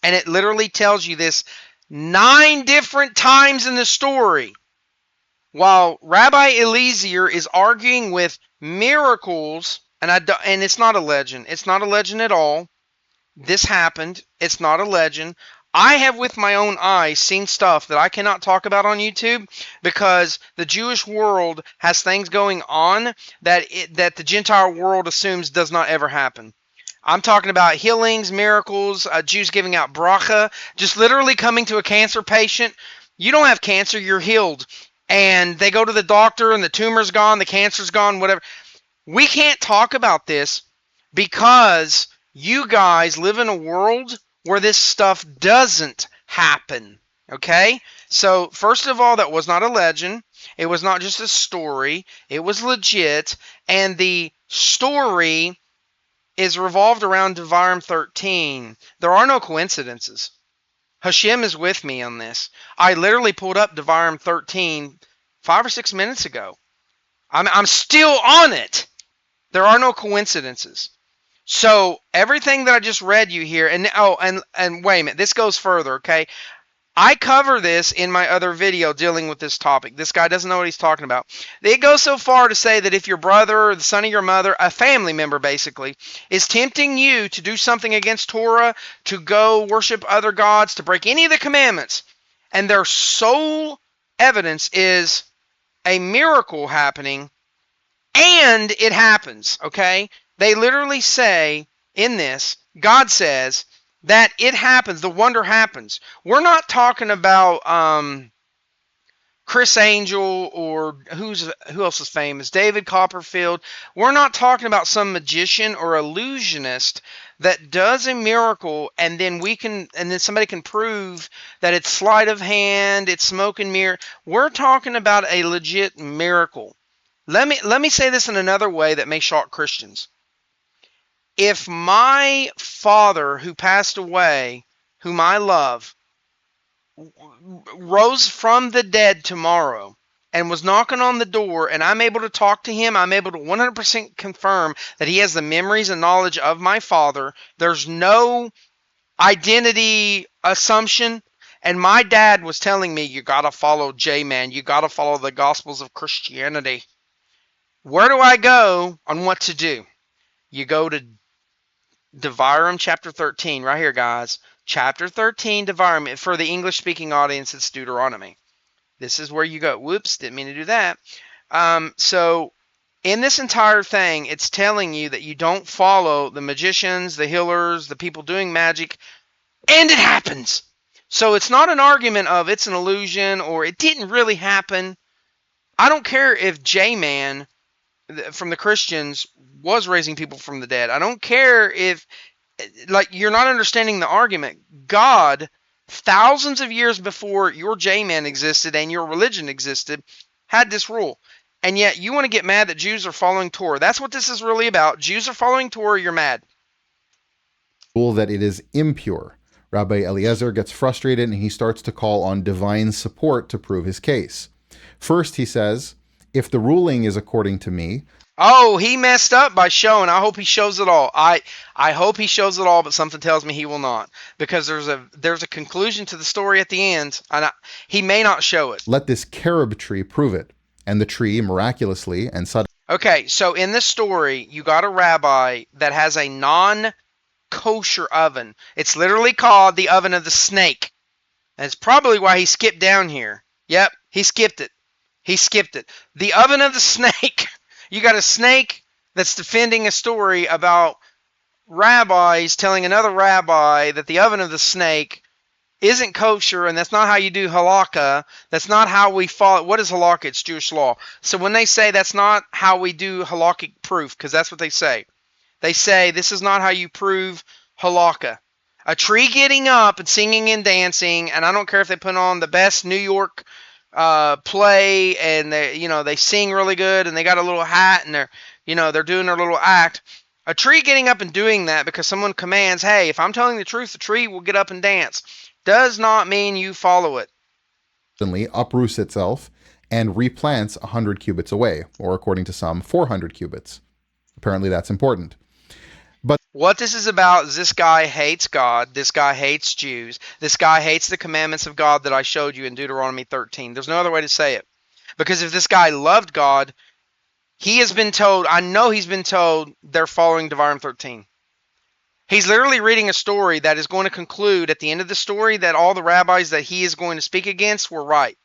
And it literally tells you this 9 different times in the story. While Rabbi Eliezer is arguing with miracles, and it's not a legend. It's not a legend at all. This happened. It's not a legend. I have with my own eyes seen stuff that I cannot talk about on YouTube because the Jewish world has things going on that the Gentile world assumes does not ever happen. I'm talking about healings, miracles, Jews giving out bracha, just literally coming to a cancer patient. You don't have cancer, you're healed. And they go to the doctor and the tumor's gone, the cancer's gone, whatever. We can't talk about this because you guys live in a world where this stuff doesn't happen, okay? So, first of all, that was not a legend. It was not just a story. It was legit. And the story is revolved around Devarim 13. There are no coincidences. Hashem is with me on this. I literally pulled up Devarim 13 5 or 6 minutes ago. I'm still on it. There are no coincidences. So everything that I just read you here, and wait a minute, this goes further, okay? I cover this in my other video dealing with this topic. This guy doesn't know what he's talking about. It goes so far to say that if your brother or the son of your mother, a family member basically, is tempting you to do something against Torah, to go worship other gods, to break any of the commandments, and their sole evidence is a miracle happening, and it happens, okay? They literally say in this, God says that it happens, the wonder happens. We're not talking about Chris Angel or who else is famous, David Copperfield. We're not talking about some magician or illusionist that does a miracle and then somebody can prove that it's sleight of hand, it's smoke and mirror. We're talking about a legit miracle. Let me say this in another way that may shock Christians. If my father, who passed away, whom I love, rose from the dead tomorrow and was knocking on the door and I'm able to talk to him, I'm able to 100% confirm that he has the memories and knowledge of my father, there's no identity assumption, and my dad was telling me, you got to follow J-Man, you got to follow the Gospels of Christianity. Where do I go on what to do? You go to Devarim chapter 13, right here, guys. Chapter 13, Devarim. For the English-speaking audience, it's Deuteronomy. This is where you go. Whoops, didn't mean to do that. So, in this entire thing, it's telling you that you don't follow the magicians, the healers, the people doing magic, and it happens. So, it's not an argument of it's an illusion or it didn't really happen. I don't care if J-Man from the Christians was raising people from the dead. I don't care if, you're not understanding the argument. God, thousands of years before your J-Man existed and your religion existed, had this rule. And yet you want to get mad that Jews are following Torah. That's what this is really about. Jews are following Torah, you're mad. Rule that it is impure. Rabbi Eliezer gets frustrated and he starts to call on divine support to prove his case. First, he says, if the ruling is according to me... Oh, he messed up by showing. I hope he shows it all. I hope he shows it all, but something tells me he will not. Because there's a conclusion to the story at the end, and he may not show it. Let this carob tree prove it. And the tree, miraculously and suddenly... Okay, so in this story, you got a rabbi that has a non-kosher oven. It's literally called the oven of the snake. And it's probably why he skipped down here. Yep, he skipped it. He skipped it. The oven of the snake. You got a snake that's defending a story about rabbis telling another rabbi that the oven of the snake isn't kosher, and that's not how you do halakha. That's not how we follow. What is halakha? It's Jewish law. So when they say that's not how we do halakhic proof, because that's what they say. They say this is not how you prove halakha. A tree getting up and singing and dancing, and I don't care if they put on the best New York play, and they sing really good, and they got a little hat, and they're doing their little act. A tree getting up and doing that because someone commands, hey, if I'm telling the truth, the tree will get up and dance, does not mean you follow it. Suddenly uproots itself and replants 100 cubits away, or according to some, 400 cubits. Apparently that's important. But what this is about is this guy hates God. This guy hates Jews. This guy hates the commandments of God that I showed you in Deuteronomy 13. There's no other way to say it. Because if this guy loved God, he has been told, I know he's been told they're following Deuteronomy 13. He's literally reading a story that is going to conclude at the end of the story that all the rabbis that he is going to speak against were right.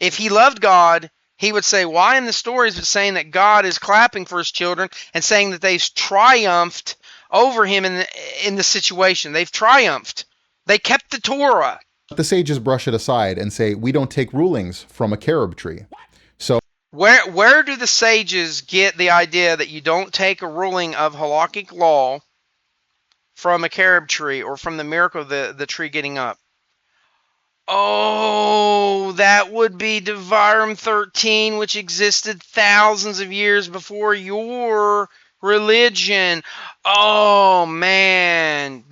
If he loved God, he would say, why in the story is it saying that God is clapping for his children and saying that they've triumphed over him in the situation? They've triumphed. They kept the Torah. the sages brush it aside and say, we don't take rulings from a carob tree. So Where do the sages get the idea that you don't take a ruling of halakhic law from a carob tree or from the miracle of the tree getting up? Oh, that would be Devarim 13, which existed thousands of years before your religion. Oh, man.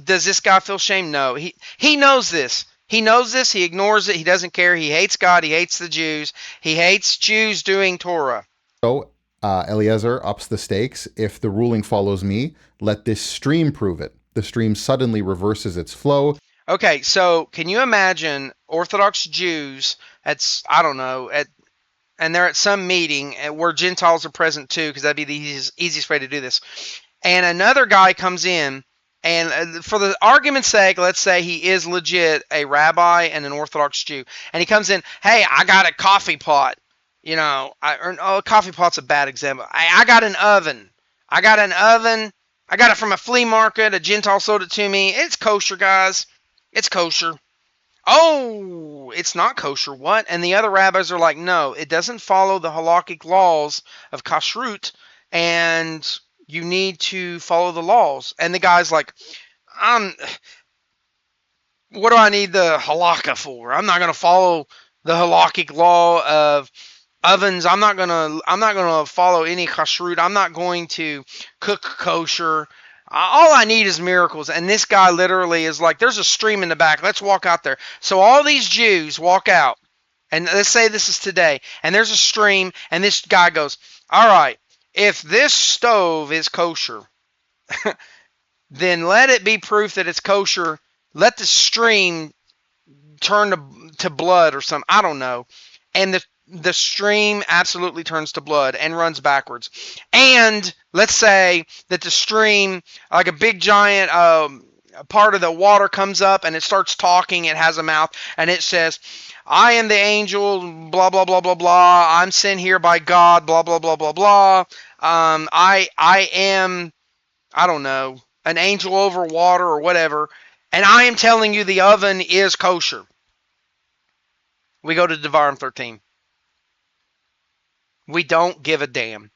Does this guy feel shame? No. He knows this. He knows this. He ignores it. He doesn't care. He hates God. He hates the Jews. He hates Jews doing Torah. So Eliezer ups the stakes. If the ruling follows me, let this stream prove it. The stream suddenly reverses its flow. Okay, so can you imagine Orthodox Jews and they're at some meeting where Gentiles are present too, because that'd be the easiest way to do this. And another guy comes in, and for the argument's sake, let's say he is legit a rabbi and an Orthodox Jew, and he comes in, hey, I got a coffee pot. Coffee pot's a bad example. I got an oven. I got it from a flea market. A Gentile sold it to me. It's kosher, guys. It's kosher. Oh, it's not kosher. What? And the other rabbis are like, no, it doesn't follow the halakhic laws of kashrut, and you need to follow the laws. And the guy's like, what do I need the halakha for? I'm not going to follow the halakhic law of ovens. I'm not going to follow any kashrut. I'm not going to cook kosher. All I need is miracles. And this guy literally is like, there's a stream in the back. Let's walk out there. So all these Jews walk out. And let's say this is today. And there's a stream. And this guy goes, all right, if this stove is kosher, then let it be proof that it's kosher. Let the stream turn to blood or something. I don't know. And the stream absolutely turns to blood and runs backwards. And let's say that the stream, like a big giant part of the water comes up and it starts talking. It has a mouth and it says, I am the angel, blah, blah, blah, blah, blah. I'm sent here by God, blah, blah, blah, blah, blah. I am, I don't know, an angel over water or whatever. And I am telling you the oven is kosher. We go to Devarim 13. We don't give a damn.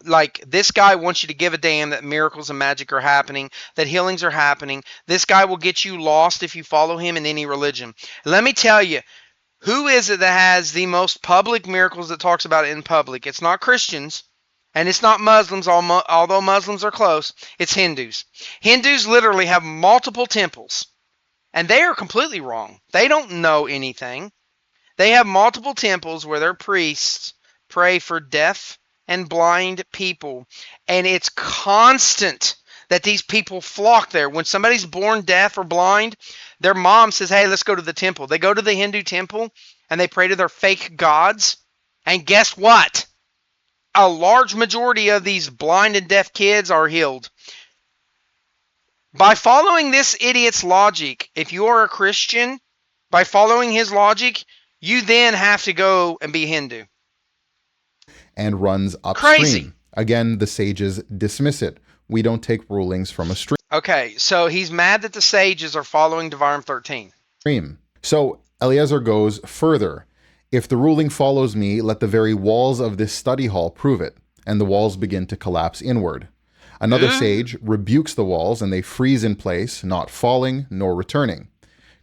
Like, this guy wants you to give a damn that miracles and magic are happening, that healings are happening. This guy will get you lost if you follow him in any religion. Let me tell you, who is it that has the most public miracles that talks about it in public? It's not Christians, and it's not Muslims, although Muslims are close. It's Hindus. Hindus literally have multiple temples, and they are completely wrong. They don't know anything. They have multiple temples where their priests pray for deaf and blind people. And it's constant that these people flock there. When somebody's born deaf or blind, their mom says, hey, let's go to the temple. They go to the Hindu temple and they pray to their fake gods. And guess what? A large majority of these blind and deaf kids are healed. By following this idiot's logic, if you are a Christian, by following his logic, you then have to go and be Hindu. And runs upstream. Crazy. Again, the sages dismiss it. We don't take rulings from a stream. Okay, so he's mad that the sages are following Devarim 13. So Eliezer goes further. If the ruling follows me, let the very walls of this study hall prove it. And the walls begin to collapse inward. Another sage rebukes the walls and they freeze in place, not falling nor returning.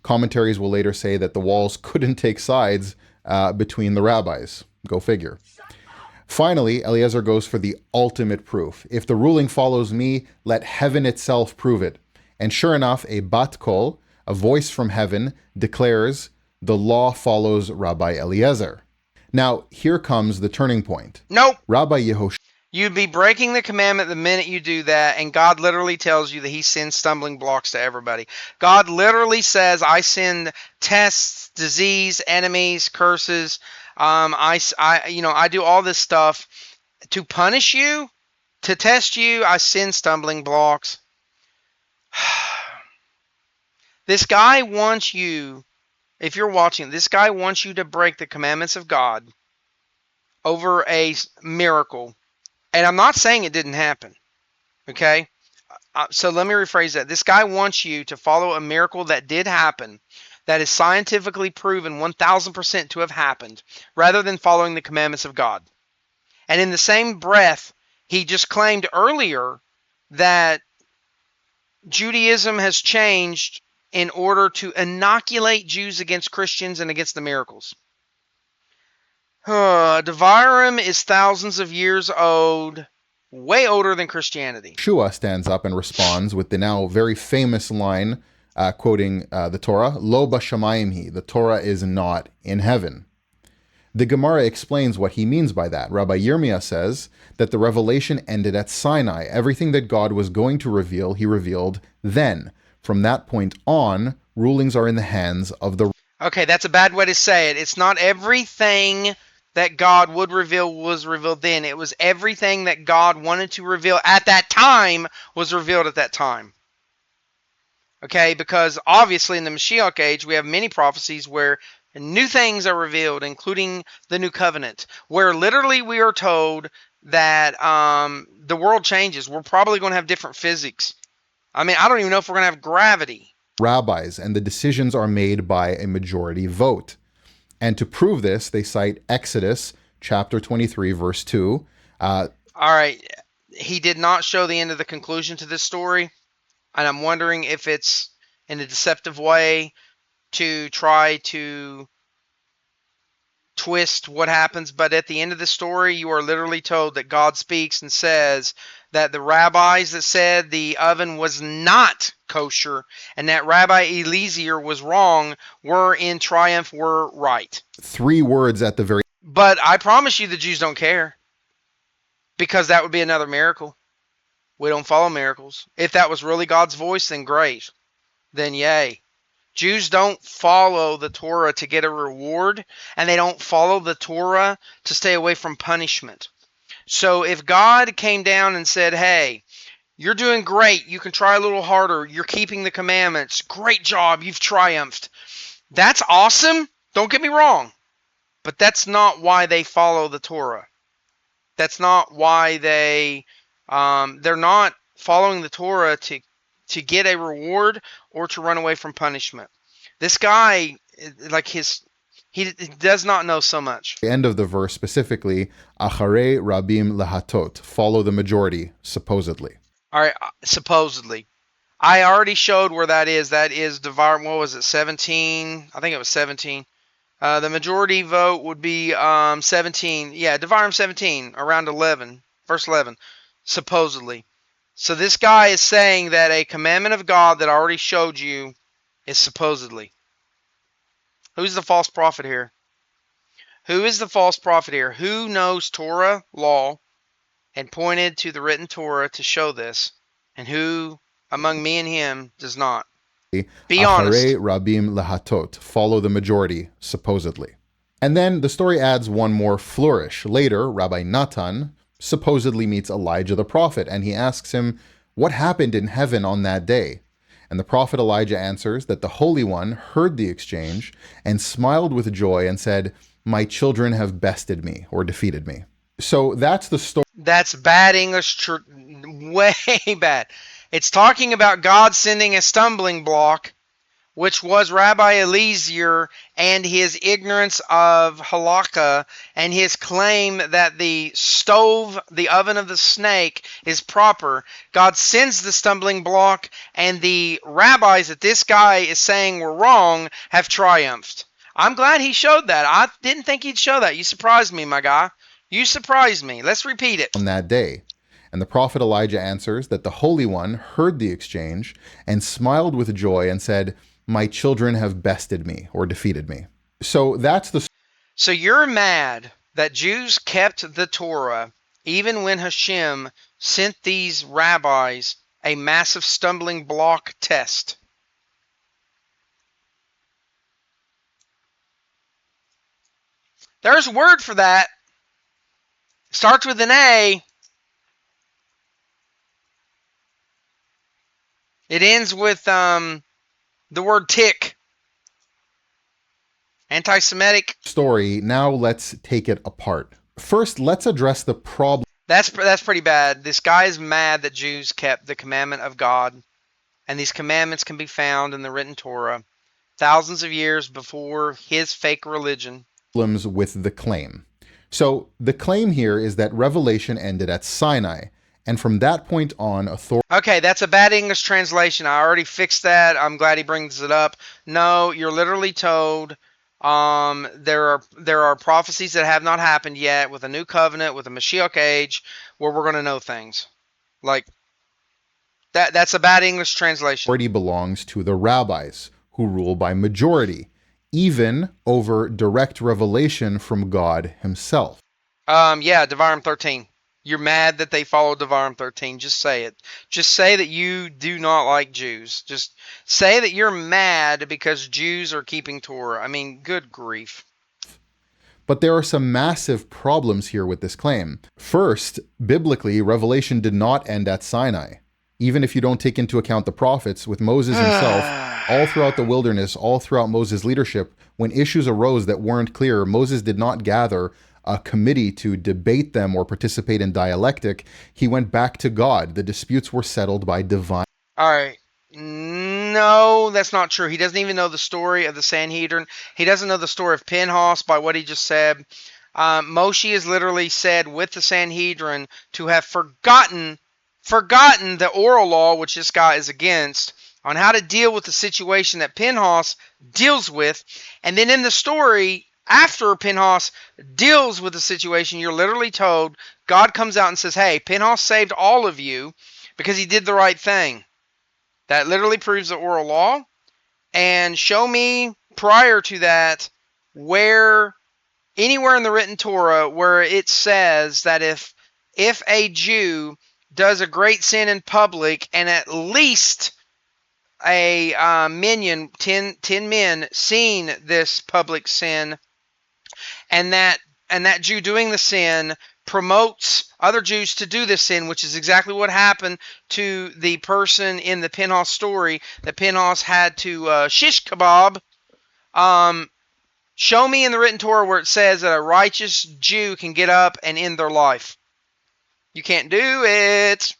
Commentaries will later say that the walls couldn't take sides between the rabbis. Go figure. Finally, Eliezer goes for the ultimate proof. If the ruling follows me, let heaven itself prove it. And sure enough, a bat kol, a voice from heaven, declares, the law follows Rabbi Eliezer. Now, here comes the turning point. Nope. Rabbi Yehoshua. You'd be breaking the commandment the minute you do that, and God literally tells you that he sends stumbling blocks to everybody. God literally says, I send tests, disease, enemies, curses. I do all this stuff to punish you, to test you. I send stumbling blocks. This guy wants you, if you're watching, this guy wants you to break the commandments of God over a miracle. And I'm not saying it didn't happen, okay? So let me rephrase that. This guy wants you to follow a miracle that did happen, that is scientifically proven 1,000% to have happened, rather than following the commandments of God. And in the same breath, he just claimed earlier that Judaism has changed in order to inoculate Jews against Christians and against the miracles. Devarim is thousands of years old, way older than Christianity. Yeshua stands up and responds with the now very famous line, quoting the Torah, Lo b'shamayim hi, the Torah is not in heaven. The Gemara explains what he means by that. Rabbi Jermiah says that the revelation ended at Sinai. Everything that God was going to reveal, he revealed then. From that point on, rulings are in the hands of the... Okay, that's a bad way to say it. It's not everything that God would reveal was revealed then. It was everything that God wanted to reveal at that time was revealed at that time. Okay, because obviously in the Mashiach age, we have many prophecies where new things are revealed, including the new covenant, where literally we are told that the world changes. We're probably going to have different physics. I mean, I don't even know if we're going to have gravity. Rabbis, and the decisions are made by a majority vote. And to prove this, they cite Exodus chapter 23, verse 2. All right. He did not show the end of the conclusion to this story. And I'm wondering if it's in a deceptive way to try to twist what happens. But at the end of the story, you are literally told that God speaks and says that the rabbis that said the oven was not kosher and that Rabbi Eliezer was wrong were in triumph, were right. 3 words at the very... But I promise you the Jews don't care, because that would be another miracle. We don't follow miracles. If that was really God's voice, then great. Then yay. Jews don't follow the Torah to get a reward, and they don't follow the Torah to stay away from punishment. So if God came down and said, hey, you're doing great, you can try a little harder, you're keeping the commandments, great job, you've triumphed. That's awesome, don't get me wrong. But that's not why they follow the Torah. That's not why they're not following the Torah to get a reward or to run away from punishment. This guy, he does not know so much. The end of the verse specifically, Acharei Rabim Lahatot, follow the majority, supposedly. All right, supposedly. I already showed where that is. That is Devarim, what was it, 17? I think it was 17. The majority vote would be 17. Yeah, Devarim 17, around 11, verse 11, supposedly. So this guy is saying that a commandment of God that I already showed you is supposedly. Who's the false prophet here? Who is the false prophet here? Who knows Torah, law, and pointed to the written Torah to show this? And who among me and him does not? Be honest. Acharei Rabim Lahatot, follow the majority, supposedly. And then the story adds one more flourish. Later, Rabbi Natan supposedly meets Elijah the prophet, and he asks him, what happened in heaven on that day? And the prophet Elijah answers that the Holy One heard the exchange and smiled with joy and said, my children have bested me or defeated me. So that's the story. That's bad English, way bad. It's talking about God sending a stumbling block, which was Rabbi Eliezer and his ignorance of halakha and his claim that the stove, the oven of the snake, is proper. God sends the stumbling block, and the rabbis that this guy is saying were wrong have triumphed. I'm glad he showed that. I didn't think he'd show that. You surprised me, my guy. You surprised me. Let's repeat it. on that day. And the prophet Elijah answers that the Holy One heard the exchange and smiled with joy and said, "My children have bested me," or defeated me. So that's the So you're mad that Jews kept the Torah even when Hashem sent these rabbis a massive stumbling block test. There's a word for that. Starts with an A. It ends with the word tick. Anti-Semitic. story. Now let's take it apart. First, let's address the problem That's pretty bad. This guy is mad that Jews kept the commandment of God, and these commandments can be found in the written Torah thousands of years before his fake religion. with the claim. So the claim here is that revelation ended at Sinai, and from that point on, authority Okay, that's a bad English translation. I already fixed that. I'm glad he brings it up. No, you're literally told there are prophecies that have not happened yet with a new covenant, with a Mashiach age, where we're going to know things. Like, that's a bad English translation. belongs to the rabbis, who rule by majority, even over direct revelation from God himself. Yeah, Devarim 13. You're mad that they follow Devarim 13. Just say it. Just say that you do not like Jews. Just say that you're mad because Jews are keeping Torah. I mean, good grief. But there are some massive problems here with this claim. First, biblically, revelation did not end at Sinai. Even if you don't take into account the prophets, with Moses himself, all throughout the wilderness, all throughout Moses' leadership, when issues arose that weren't clear, Moses did not gather a committee to debate them or participate in dialectic. He went back to God. The disputes were settled by divine. All right. No, that's not true. He doesn't even know the story of the Sanhedrin. He doesn't know the story of Pinhas by what he just said. Moshe is literally said with the Sanhedrin to have forgotten the oral law, which this guy is against, on how to deal with the situation that Pinhas deals with. And then in the story, after Pinhas deals with the situation, you're literally told, God comes out and says, hey, Pinhas saved all of you because he did the right thing. That literally proves the oral law. And show me prior to that where anywhere in the written Torah where it says that if a Jew does a great sin in public and at least a minion, 10 men, seen this public sin, and that Jew doing the sin promotes other Jews to do this sin, which is exactly what happened to the person in the Pinhas story that Pinhas had to shish kebab. Show me in the written Torah where it says that a righteous Jew can get up and end their life. You can't do it.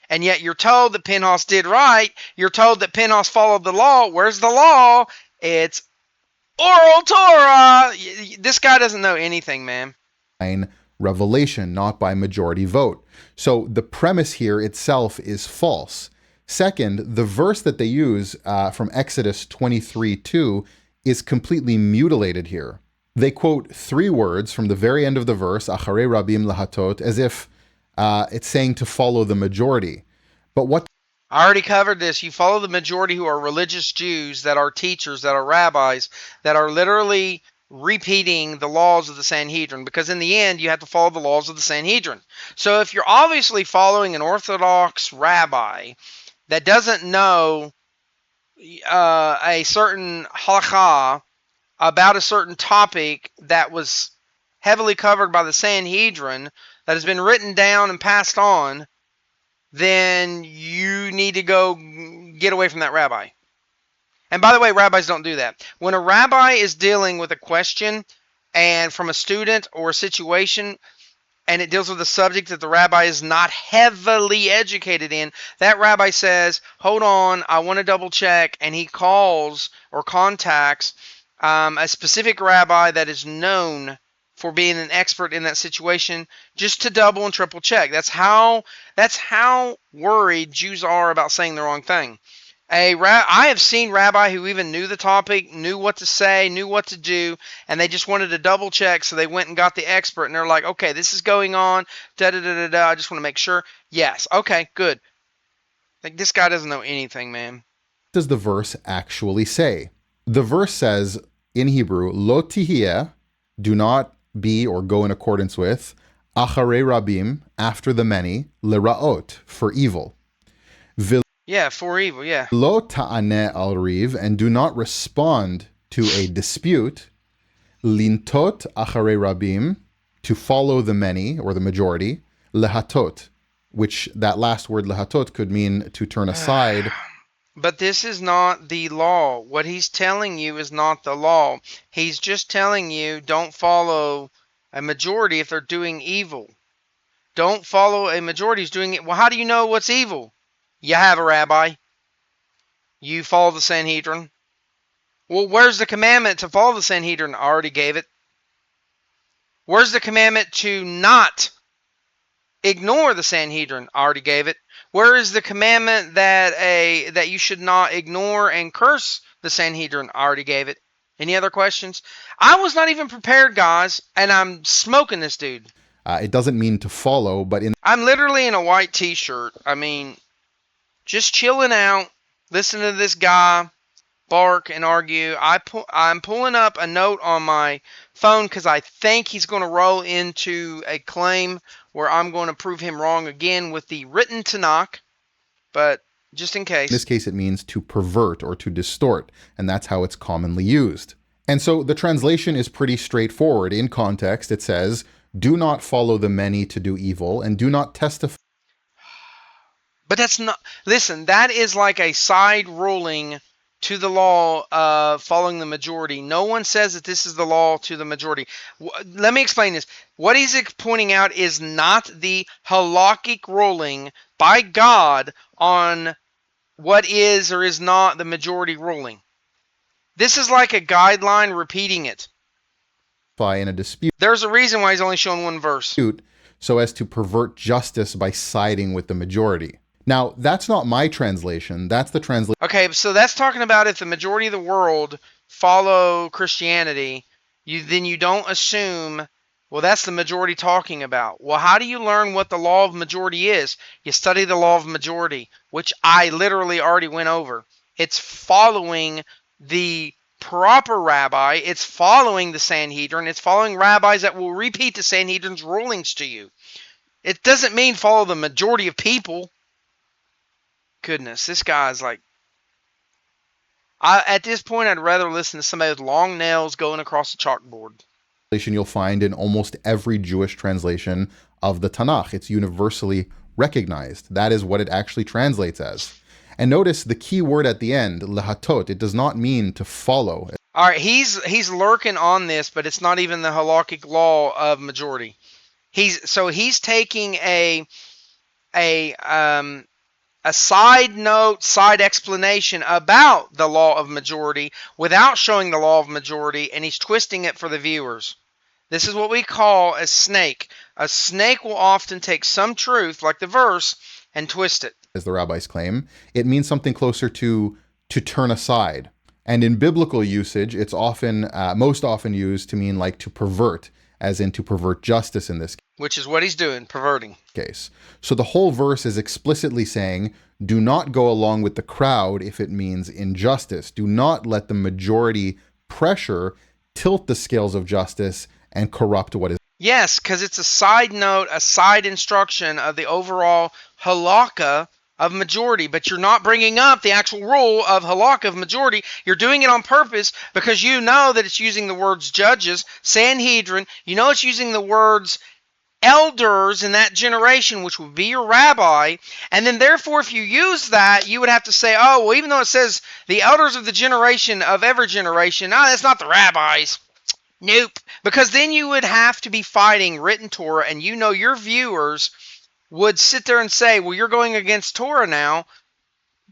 And yet you're told that Pinhas did right. You're told that Pinhas followed the law. Where's the law? It's oral Torah. This guy doesn't know anything, man. Revelation, not by majority vote. So the premise here itself is false. Second, the verse that they use from Exodus 23:2 is completely mutilated here. They quote 3 words from the very end of the verse, Acharei Rabim Lahatot, as if it's saying to follow the majority. But what I already covered this. You follow the majority, who are religious Jews, that are teachers, that are rabbis, that are literally repeating the laws of the Sanhedrin, because in the end you have to follow the laws of the Sanhedrin. So if you're obviously following an Orthodox rabbi that doesn't know a certain halakha about a certain topic that was heavily covered by the Sanhedrin, that has been written down and passed on, then you need to go get away from that rabbi. And by the way, rabbis don't do that. When a rabbi is dealing with a question and from a student or a situation, and it deals with a subject that the rabbi is not heavily educated in, that rabbi says, hold on, I want to double check, and he calls or contacts a specific rabbi that is known for being an expert in that situation, just to double and triple check. That's how worried Jews are about saying the wrong thing. I have seen rabbi who even knew the topic, knew what to say, knew what to do, and they just wanted to double check, so they went and got the expert, and they're like, okay, this is going on, da-da-da-da-da, I just want to make sure. Yes, okay, good. Like, this guy doesn't know anything, man. What does the verse actually say? The verse says, in Hebrew, lo tihiyeh, do not be or go in accordance with, acharei rabim, after the many, leraot, for evil. Yeah, for evil, yeah. Lo ta'aneh al riv, and do not respond to a dispute. Lintot acharei rabim, to follow the many or the majority. Lehatot, which that last word lehatot could mean to turn aside. But this is not the law. What he's telling you is not the law. He's just telling you don't follow a majority if they're doing evil. Don't follow a majority who's doing it. Well, how do you know what's evil? You have a rabbi. You follow the Sanhedrin. Well, where's the commandment to follow the Sanhedrin? I already gave it. Where's the commandment to not ignore the Sanhedrin? I already gave it. Where is the commandment that you should not ignore and curse the Sanhedrin? I already gave it. Any other questions? I was not even prepared, guys, and I'm smoking this dude. It doesn't mean to follow, but I'm literally in a white t-shirt. I mean, just chilling out, listening to this guy bark and argue. I'm pulling up a note on my phone because I think he's going to roll into a claim where I'm going to prove him wrong again with the written Tanakh, but just in case. In this case, it means to pervert or to distort, and that's how it's commonly used. And so the translation is pretty straightforward. In context, it says, do not follow the many to do evil, and do not testify. But that's not, listen, that is like a side ruling to the law of following the majority. No one says that this is the law to the majority. Let me explain this. What he's pointing out is not the halakhic ruling by God on what is or is not the majority ruling. This is like a guideline repeating it. In a dispute. There's a reason why he's only shown one verse. So as to pervert justice by siding with the majority. Now, that's not my translation. That's the translation. Okay, so that's talking about if the majority of the world follow Christianity, then you don't assume, well, that's the majority talking about. Well, how do you learn what the law of majority is? You study the law of majority, which I literally already went over. It's following the proper rabbi. It's following the Sanhedrin. It's following rabbis that will repeat the Sanhedrin's rulings to you. It doesn't mean follow the majority of people. Goodness, this guy's like... at this point, I'd rather listen to somebody with long nails going across the chalkboard. You'll find in almost every Jewish translation of the Tanakh. It's universally recognized. That is what it actually translates as. And notice the key word at the end, lehatot. It does not mean to follow. All right, he's lurking on this, but it's not even the halakhic law of majority. He's taking a side note, side explanation about the law of majority without showing the law of majority, and he's twisting it for the viewers. This is what we call a snake. A snake will often take some truth, like the verse, and twist it. As the rabbis claim, it means something closer to turn aside. And in biblical usage, it's often, most often used to mean like to pervert, as in to pervert justice in this case. Which is what he's doing, perverting. Case. So the whole verse is explicitly saying, do not go along with the crowd if it means injustice. Do not let the majority pressure tilt the scales of justice and corrupt what is. Yes, because it's a side note, a side instruction of the overall halakha of majority, but you're not bringing up the actual rule of halakha of majority. You're doing it on purpose because you know that it's using the words judges, Sanhedrin. You know it's using the words elders in that generation, which would be your rabbi. And then therefore, if you use that, you would have to say, oh, well, even though it says the elders of the generation of every generation, that's not the rabbis. Nope. Because then you would have to be fighting written Torah, and you know your viewers would sit there and say, well, you're going against Torah now.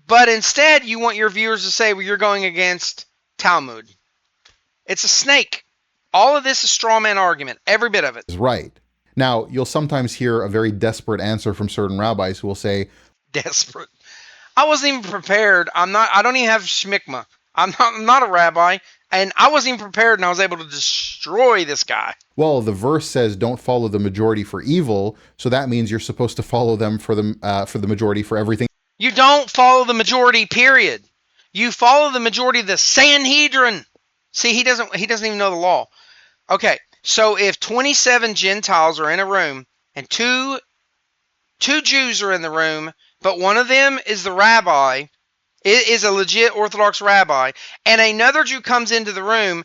But instead, you want your viewers to say, well, you're going against Talmud. It's a snake. All of this is straw man argument. Every bit of it. Is right. Now, you'll sometimes hear a very desperate answer from certain rabbis who will say, desperate. I wasn't even prepared. I don't even have shmikma. I'm not a rabbi, and I wasn't even prepared, and I was able to destroy this guy. Well, the verse says don't follow the majority for evil, so that means you're supposed to follow them for the majority for everything. You don't follow the majority, period. You follow the majority of the Sanhedrin. See, he doesn't even know the law. Okay, so if 27 Gentiles are in a room and two Jews are in the room, but one of them is the rabbi, is a legit Orthodox rabbi, and another Jew comes into the room,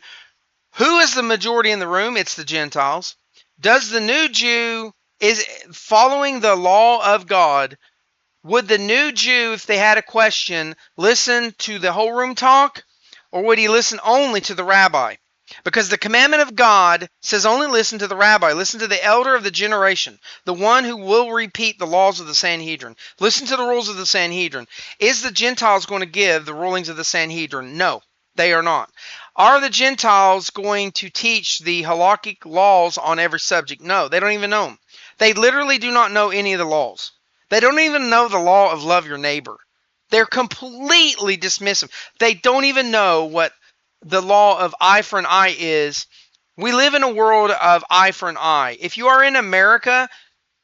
who is the majority in the room? It's the Gentiles. Does the new Jew is following the law of God? Would the new Jew, if they had a question, listen to the whole room talk, or would he listen only to the rabbi? Because the commandment of God says only listen to the rabbi. Listen to the elder of the generation, the one who will repeat the laws of the Sanhedrin. Listen to the rules of the Sanhedrin. Is the Gentiles going to give the rulings of the Sanhedrin? No, they are not. Are the Gentiles going to teach the halakhic laws on every subject? No, they don't even know them. They literally do not know any of the laws. They don't even know the law of love your neighbor. They're completely dismissive. They don't even know what the law of eye for an eye is. We live in a world of eye for an eye. If you are in America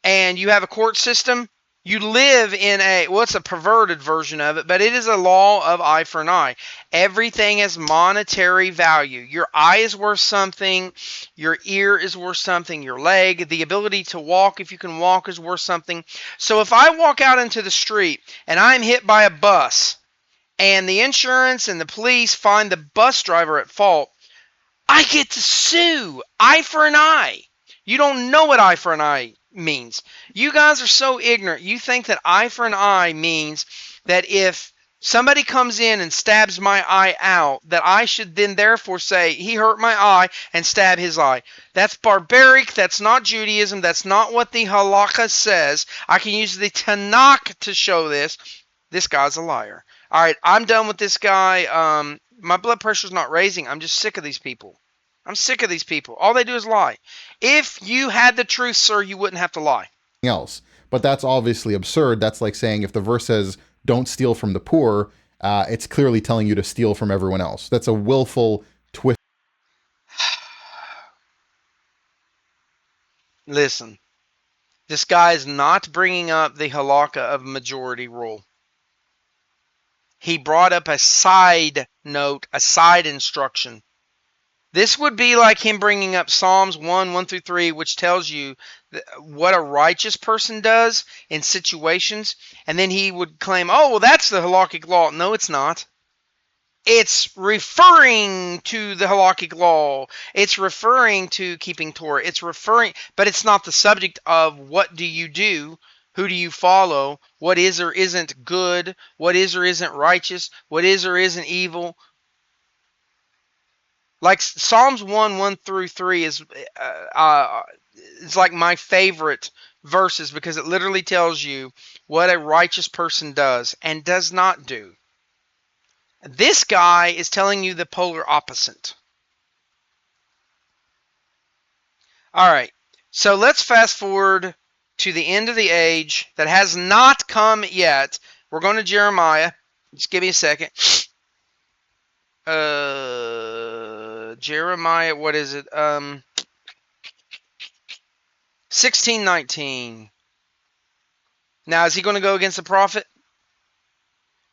and you have a court system, you live in it's a perverted version of it, but it is a law of eye for an eye. Everything has monetary value. Your eye is worth something. Your ear is worth something. Your leg, the ability to walk, if you can walk, is worth something. So if I walk out into the street and I'm hit by a bus and the insurance and the police find the bus driver at fault, I get to sue. Eye for an eye. You don't know what eye for an eye means. You guys are so ignorant. You think that eye for an eye means that if somebody comes in and stabs my eye out, that I should then therefore say, he hurt my eye, and stab his eye. That's barbaric. That's not Judaism. That's not what the halakha says. I can use the Tanakh to show this. This guy's a liar. All right, I'm done with this guy. My blood pressure's not raising. I'm just sick of these people. I'm sick of these people. All they do is lie. If you had the truth, sir, you wouldn't have to lie. Else. But that's obviously absurd. That's like saying if the verse says don't steal from the poor, it's clearly telling you to steal from everyone else. That's a willful twist. Listen, this guy is not bringing up the halakha of majority rule. He brought up a side note, a side instruction. This would be like him bringing up Psalms 1:1-3, which tells you what a righteous person does in situations, and then he would claim, oh, well, that's the halakhic law. No, it's not. It's referring to the halakhic law. It's referring to keeping Torah. But it's not the subject of what do you do, who do you follow, what is or isn't good, what is or isn't righteous, what is or isn't evil. Like Psalms 1:1-3 is like my favorite verses because it literally tells you what a righteous person does and does not do. This guy is telling you the polar opposite. All right, so let's fast forward to the end of the age that has not come yet. We're going to Jeremiah. Just give me a second. Jeremiah, what is it? 16:19. Now, is he going to go against the prophet?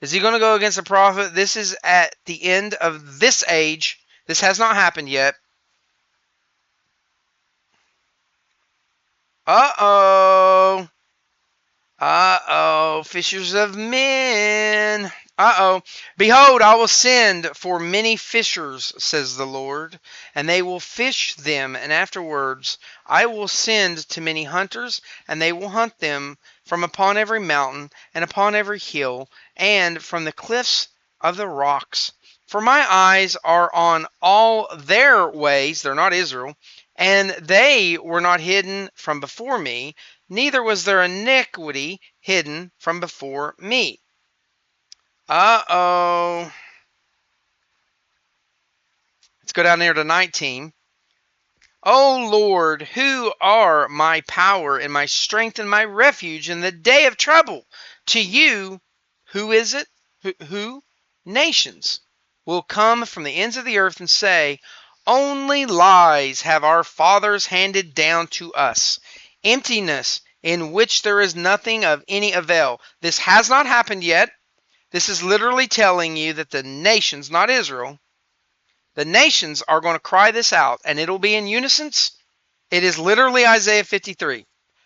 Is he going to go against the prophet? This is at the end of this age. This has not happened yet. Uh-oh. Uh-oh. Fishers of men. Uh-oh. Behold, I will send for many fishers, says the Lord, and they will fish them, and afterwards I will send to many hunters, and they will hunt them from upon every mountain, and upon every hill, and from the cliffs of the rocks. For my eyes are on all their ways, they're not Israel, and they were not hidden from before me, neither was their iniquity hidden from before me. Uh-oh. Let's go down there to 19. O Lord, who are my power and my strength and my refuge in the day of trouble? To you Who is it? Who? Nations will come from the ends of the earth and say, only lies have our fathers handed down to us. Emptiness in which there is nothing of any avail. This has not happened yet. This is literally telling you that the nations, not Israel, the nations are going to cry this out, and it'll be in unison. It is literally Isaiah 53.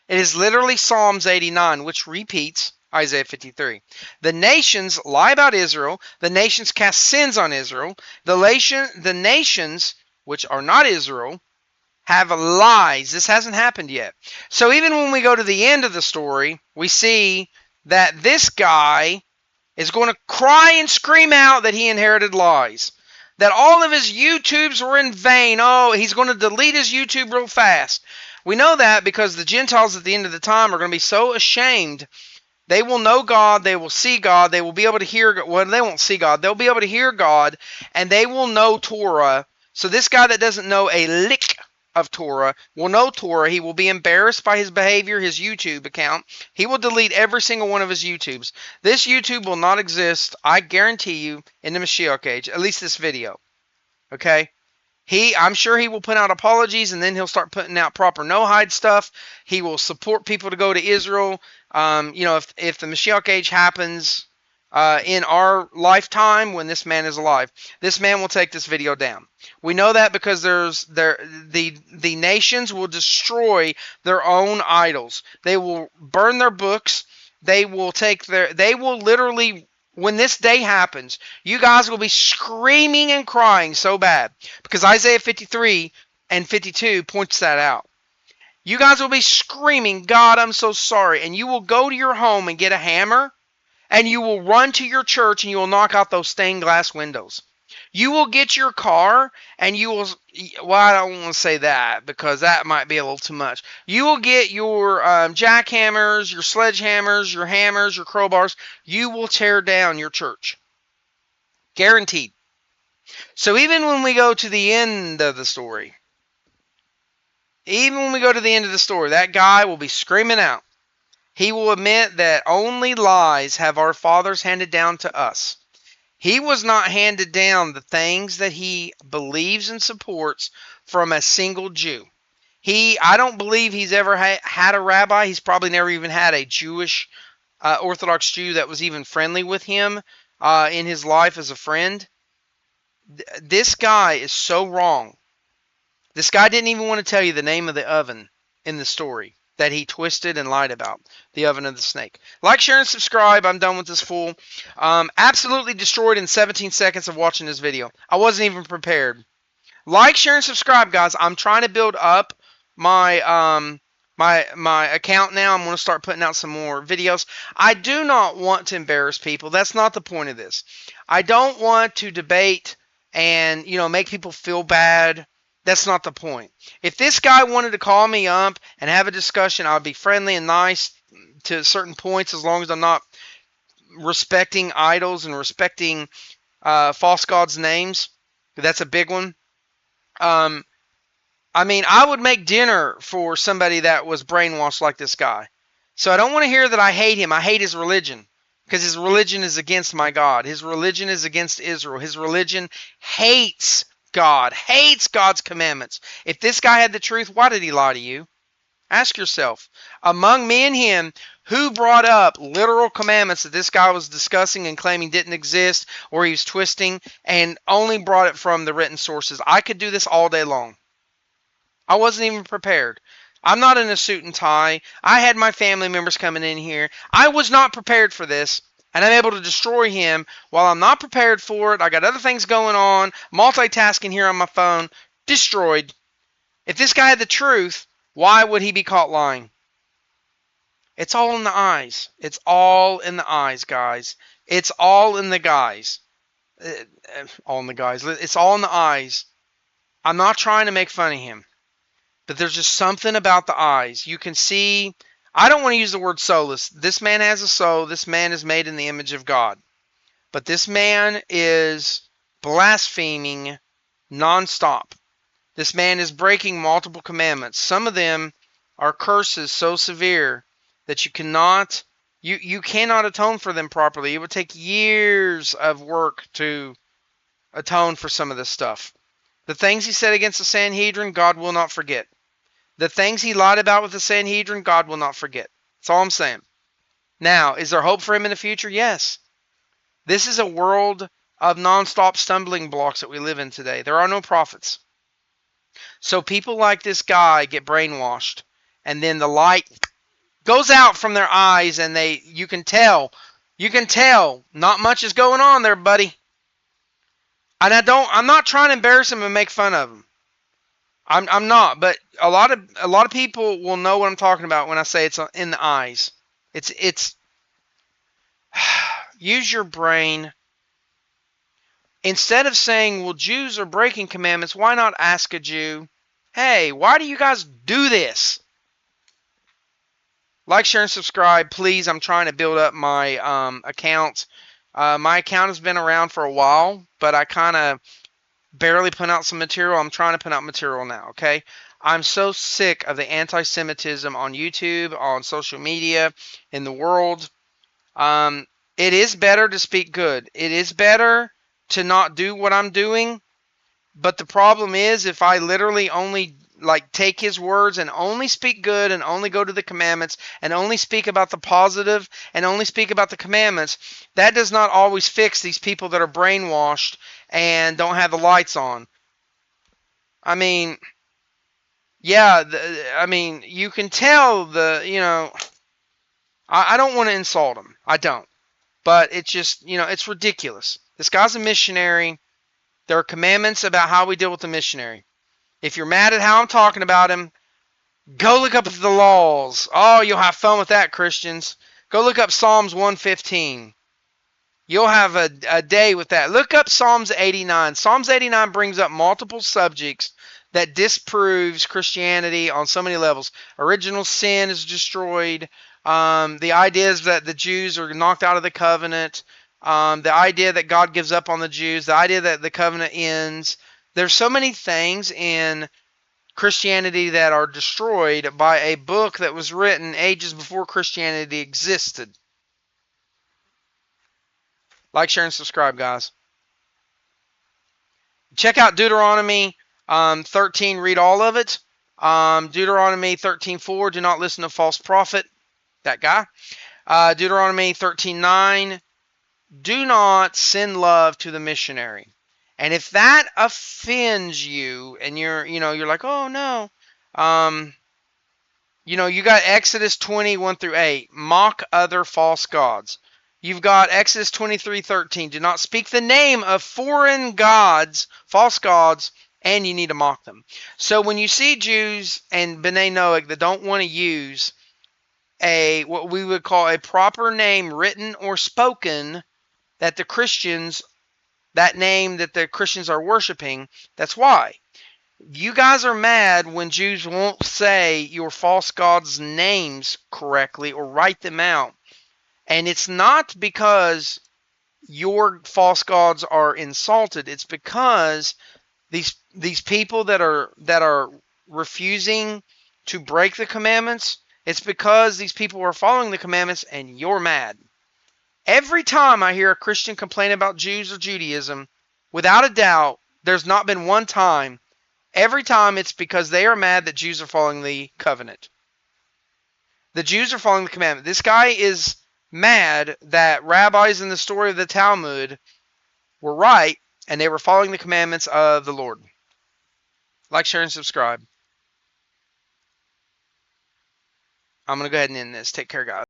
It is literally Psalms 89, which repeats Isaiah 53. The nations lie about Israel. The nations cast sins on Israel. The nations, which are not Israel, have lies. This hasn't happened yet. So even when we go to the end of the story, we see that this guy is going to cry and scream out that he inherited lies. That all of his YouTubes were in vain. Oh, he's going to delete his YouTube real fast. We know that because the Gentiles at the end of the time are going to be so ashamed. They will know God. They will see God. They will be able to hear God. Well, they won't see God. They'll be able to hear God, and they will know Torah. So this guy that doesn't know a lick of Torah will know Torah. He will be embarrassed by his behavior, his YouTube account. He will delete every single one of his YouTubes. This YouTube will not exist, I guarantee you, in the Mashiach age. At least this video. Okay? I'm sure he will put out apologies, and then he'll start putting out proper no-hide stuff. He will support people to go to Israel. If the Mashiach age happens in our lifetime when this man is alive, this man will take this video down. We know that because the nations will destroy their own idols. They will burn their books. They will literally, when this day happens, you guys will be screaming and crying so bad because Isaiah 53 and 52 points that out. You guys will be screaming, God, I'm so sorry. And you will go to your home and get a hammer, and you will run to your church and you will knock out those stained glass windows. You will get your car and you will, well, I don't want to say that because that might be a little too much. You will get your jackhammers, your sledgehammers, your hammers, your crowbars. You will tear down your church. Guaranteed. So even when we go to the end of the story, that guy will be screaming out. He will admit that only lies have our fathers handed down to us. He was not handed down the things that he believes and supports from a single Jew. I don't believe he's ever had a rabbi. He's probably never even had a Jewish Orthodox Jew that was even friendly with him in his life as a friend. This guy is so wrong. This guy didn't even want to tell you the name of the oven in the story that he twisted and lied about. The oven of the snake. Like, share, and subscribe. I'm done with this fool. Absolutely destroyed in 17 seconds of watching this video. I wasn't even prepared. Like, share, and subscribe, guys. I'm trying to build up my my account now. I'm going to start putting out some more videos. I do not want to embarrass people. That's not the point of this. I don't want to debate and, make people feel bad. That's not the point. If this guy wanted to call me up and have a discussion, I would be friendly and nice to certain points as long as I'm not respecting idols and respecting false gods' names. That's a big one. I would make dinner for somebody that was brainwashed like this guy. So I don't want to hear that I hate him. I hate his religion because his religion is against my God. His religion is against Israel. His religion hates God, hates God's commandments. If this guy had the truth, why did he lie to you? Ask yourself. Among me and him, who brought up literal commandments that this guy was discussing and claiming didn't exist, or he was twisting, and only brought it from the written sources? I could do this all day long. I wasn't even prepared. I'm not in a suit and tie. I had my family members coming in here. I was not prepared for this. And I'm able to destroy him while I'm not prepared for it. I got other things going on. Multitasking here on my phone. Destroyed. If this guy had the truth, why would he be caught lying? It's all in the eyes. It's all in the eyes, guys. It's all in the guys. All in the guys. It's all in the eyes. I'm not trying to make fun of him. But there's just something about the eyes. You can see... I don't want to use the word soulless. This man has a soul. This man is made in the image of God. But this man is blaspheming nonstop. This man is breaking multiple commandments. Some of them are curses so severe that you cannot You cannot atone for them properly. It would take years of work to atone for some of this stuff. The things he said against the Sanhedrin, God will not forget. The things he lied about with the Sanhedrin, God will not forget. That's all I'm saying. Now, is there hope for him in the future? Yes. This is a world of nonstop stumbling blocks that we live in today. There are no prophets. So people like this guy get brainwashed, and then the light goes out from their eyes, and you can tell not much is going on there, buddy. And I'm not trying to embarrass him and make fun of him. I'm not, but a lot of people will know what I'm talking about when I say it's in the eyes. It's use your brain. Instead of saying, well, Jews are breaking commandments, why not ask a Jew, hey, why do you guys do this? Like, share, and subscribe, please. I'm trying to build up my account. My account has been around for a while, but I kind of barely put out some material. I'm trying to put out material now, okay? I'm so sick of the anti-Semitism on YouTube, on social media, in the world. It is better to speak good. It is better to not do what I'm doing. But the problem is, if I literally only take his words and only speak good and only go to the commandments and only speak about the positive and only speak about the commandments, that does not always fix these people that are brainwashed and don't have the lights on. I mean, yeah, you can tell I don't want to insult him. I don't. But it's just, it's ridiculous. This guy's a missionary. There are commandments about how we deal with the missionary. If you're mad at how I'm talking about him, go look up the laws. Oh, you'll have fun with that, Christians. Go look up Psalms 115. You'll have a day with that. Look up Psalms 89. Psalms 89 brings up multiple subjects that disproves Christianity on so many levels. Original sin is destroyed. The idea is that the Jews are knocked out of the covenant. The idea that God gives up on the Jews. The idea that the covenant ends. There's so many things in Christianity that are destroyed by a book that was written ages before Christianity existed. Like, share, and subscribe, guys. Check out Deuteronomy 13. Read all of it. Deuteronomy 13:4. Do not listen to false prophet. That guy. Deuteronomy 13:9. Do not send love to the missionary. And if that offends you, and you're like, oh no, you got Exodus 20:1-8, mock other false gods. You've got Exodus 23:13, do not speak the name of foreign gods, false gods, and you need to mock them. So when you see Jews and B'nai Noach that don't want to use what we would call a proper name, written or spoken, that the Christians, that name that the Christians are worshiping, that's why. You guys are mad when Jews won't say your false gods' names correctly or write them out. And it's not because your false gods are insulted. It's because these people that are refusing to break the commandments, it's because these people are following the commandments and you're mad. Every time I hear a Christian complain about Jews or Judaism, without a doubt, there's not been one time. Every time it's because they are mad that Jews are following the covenant. The Jews are following the commandment. This guy is mad that rabbis in the story of the Talmud were right and they were following the commandments of the Lord. Like, share, and subscribe. I'm going to go ahead and end this. Take care, guys.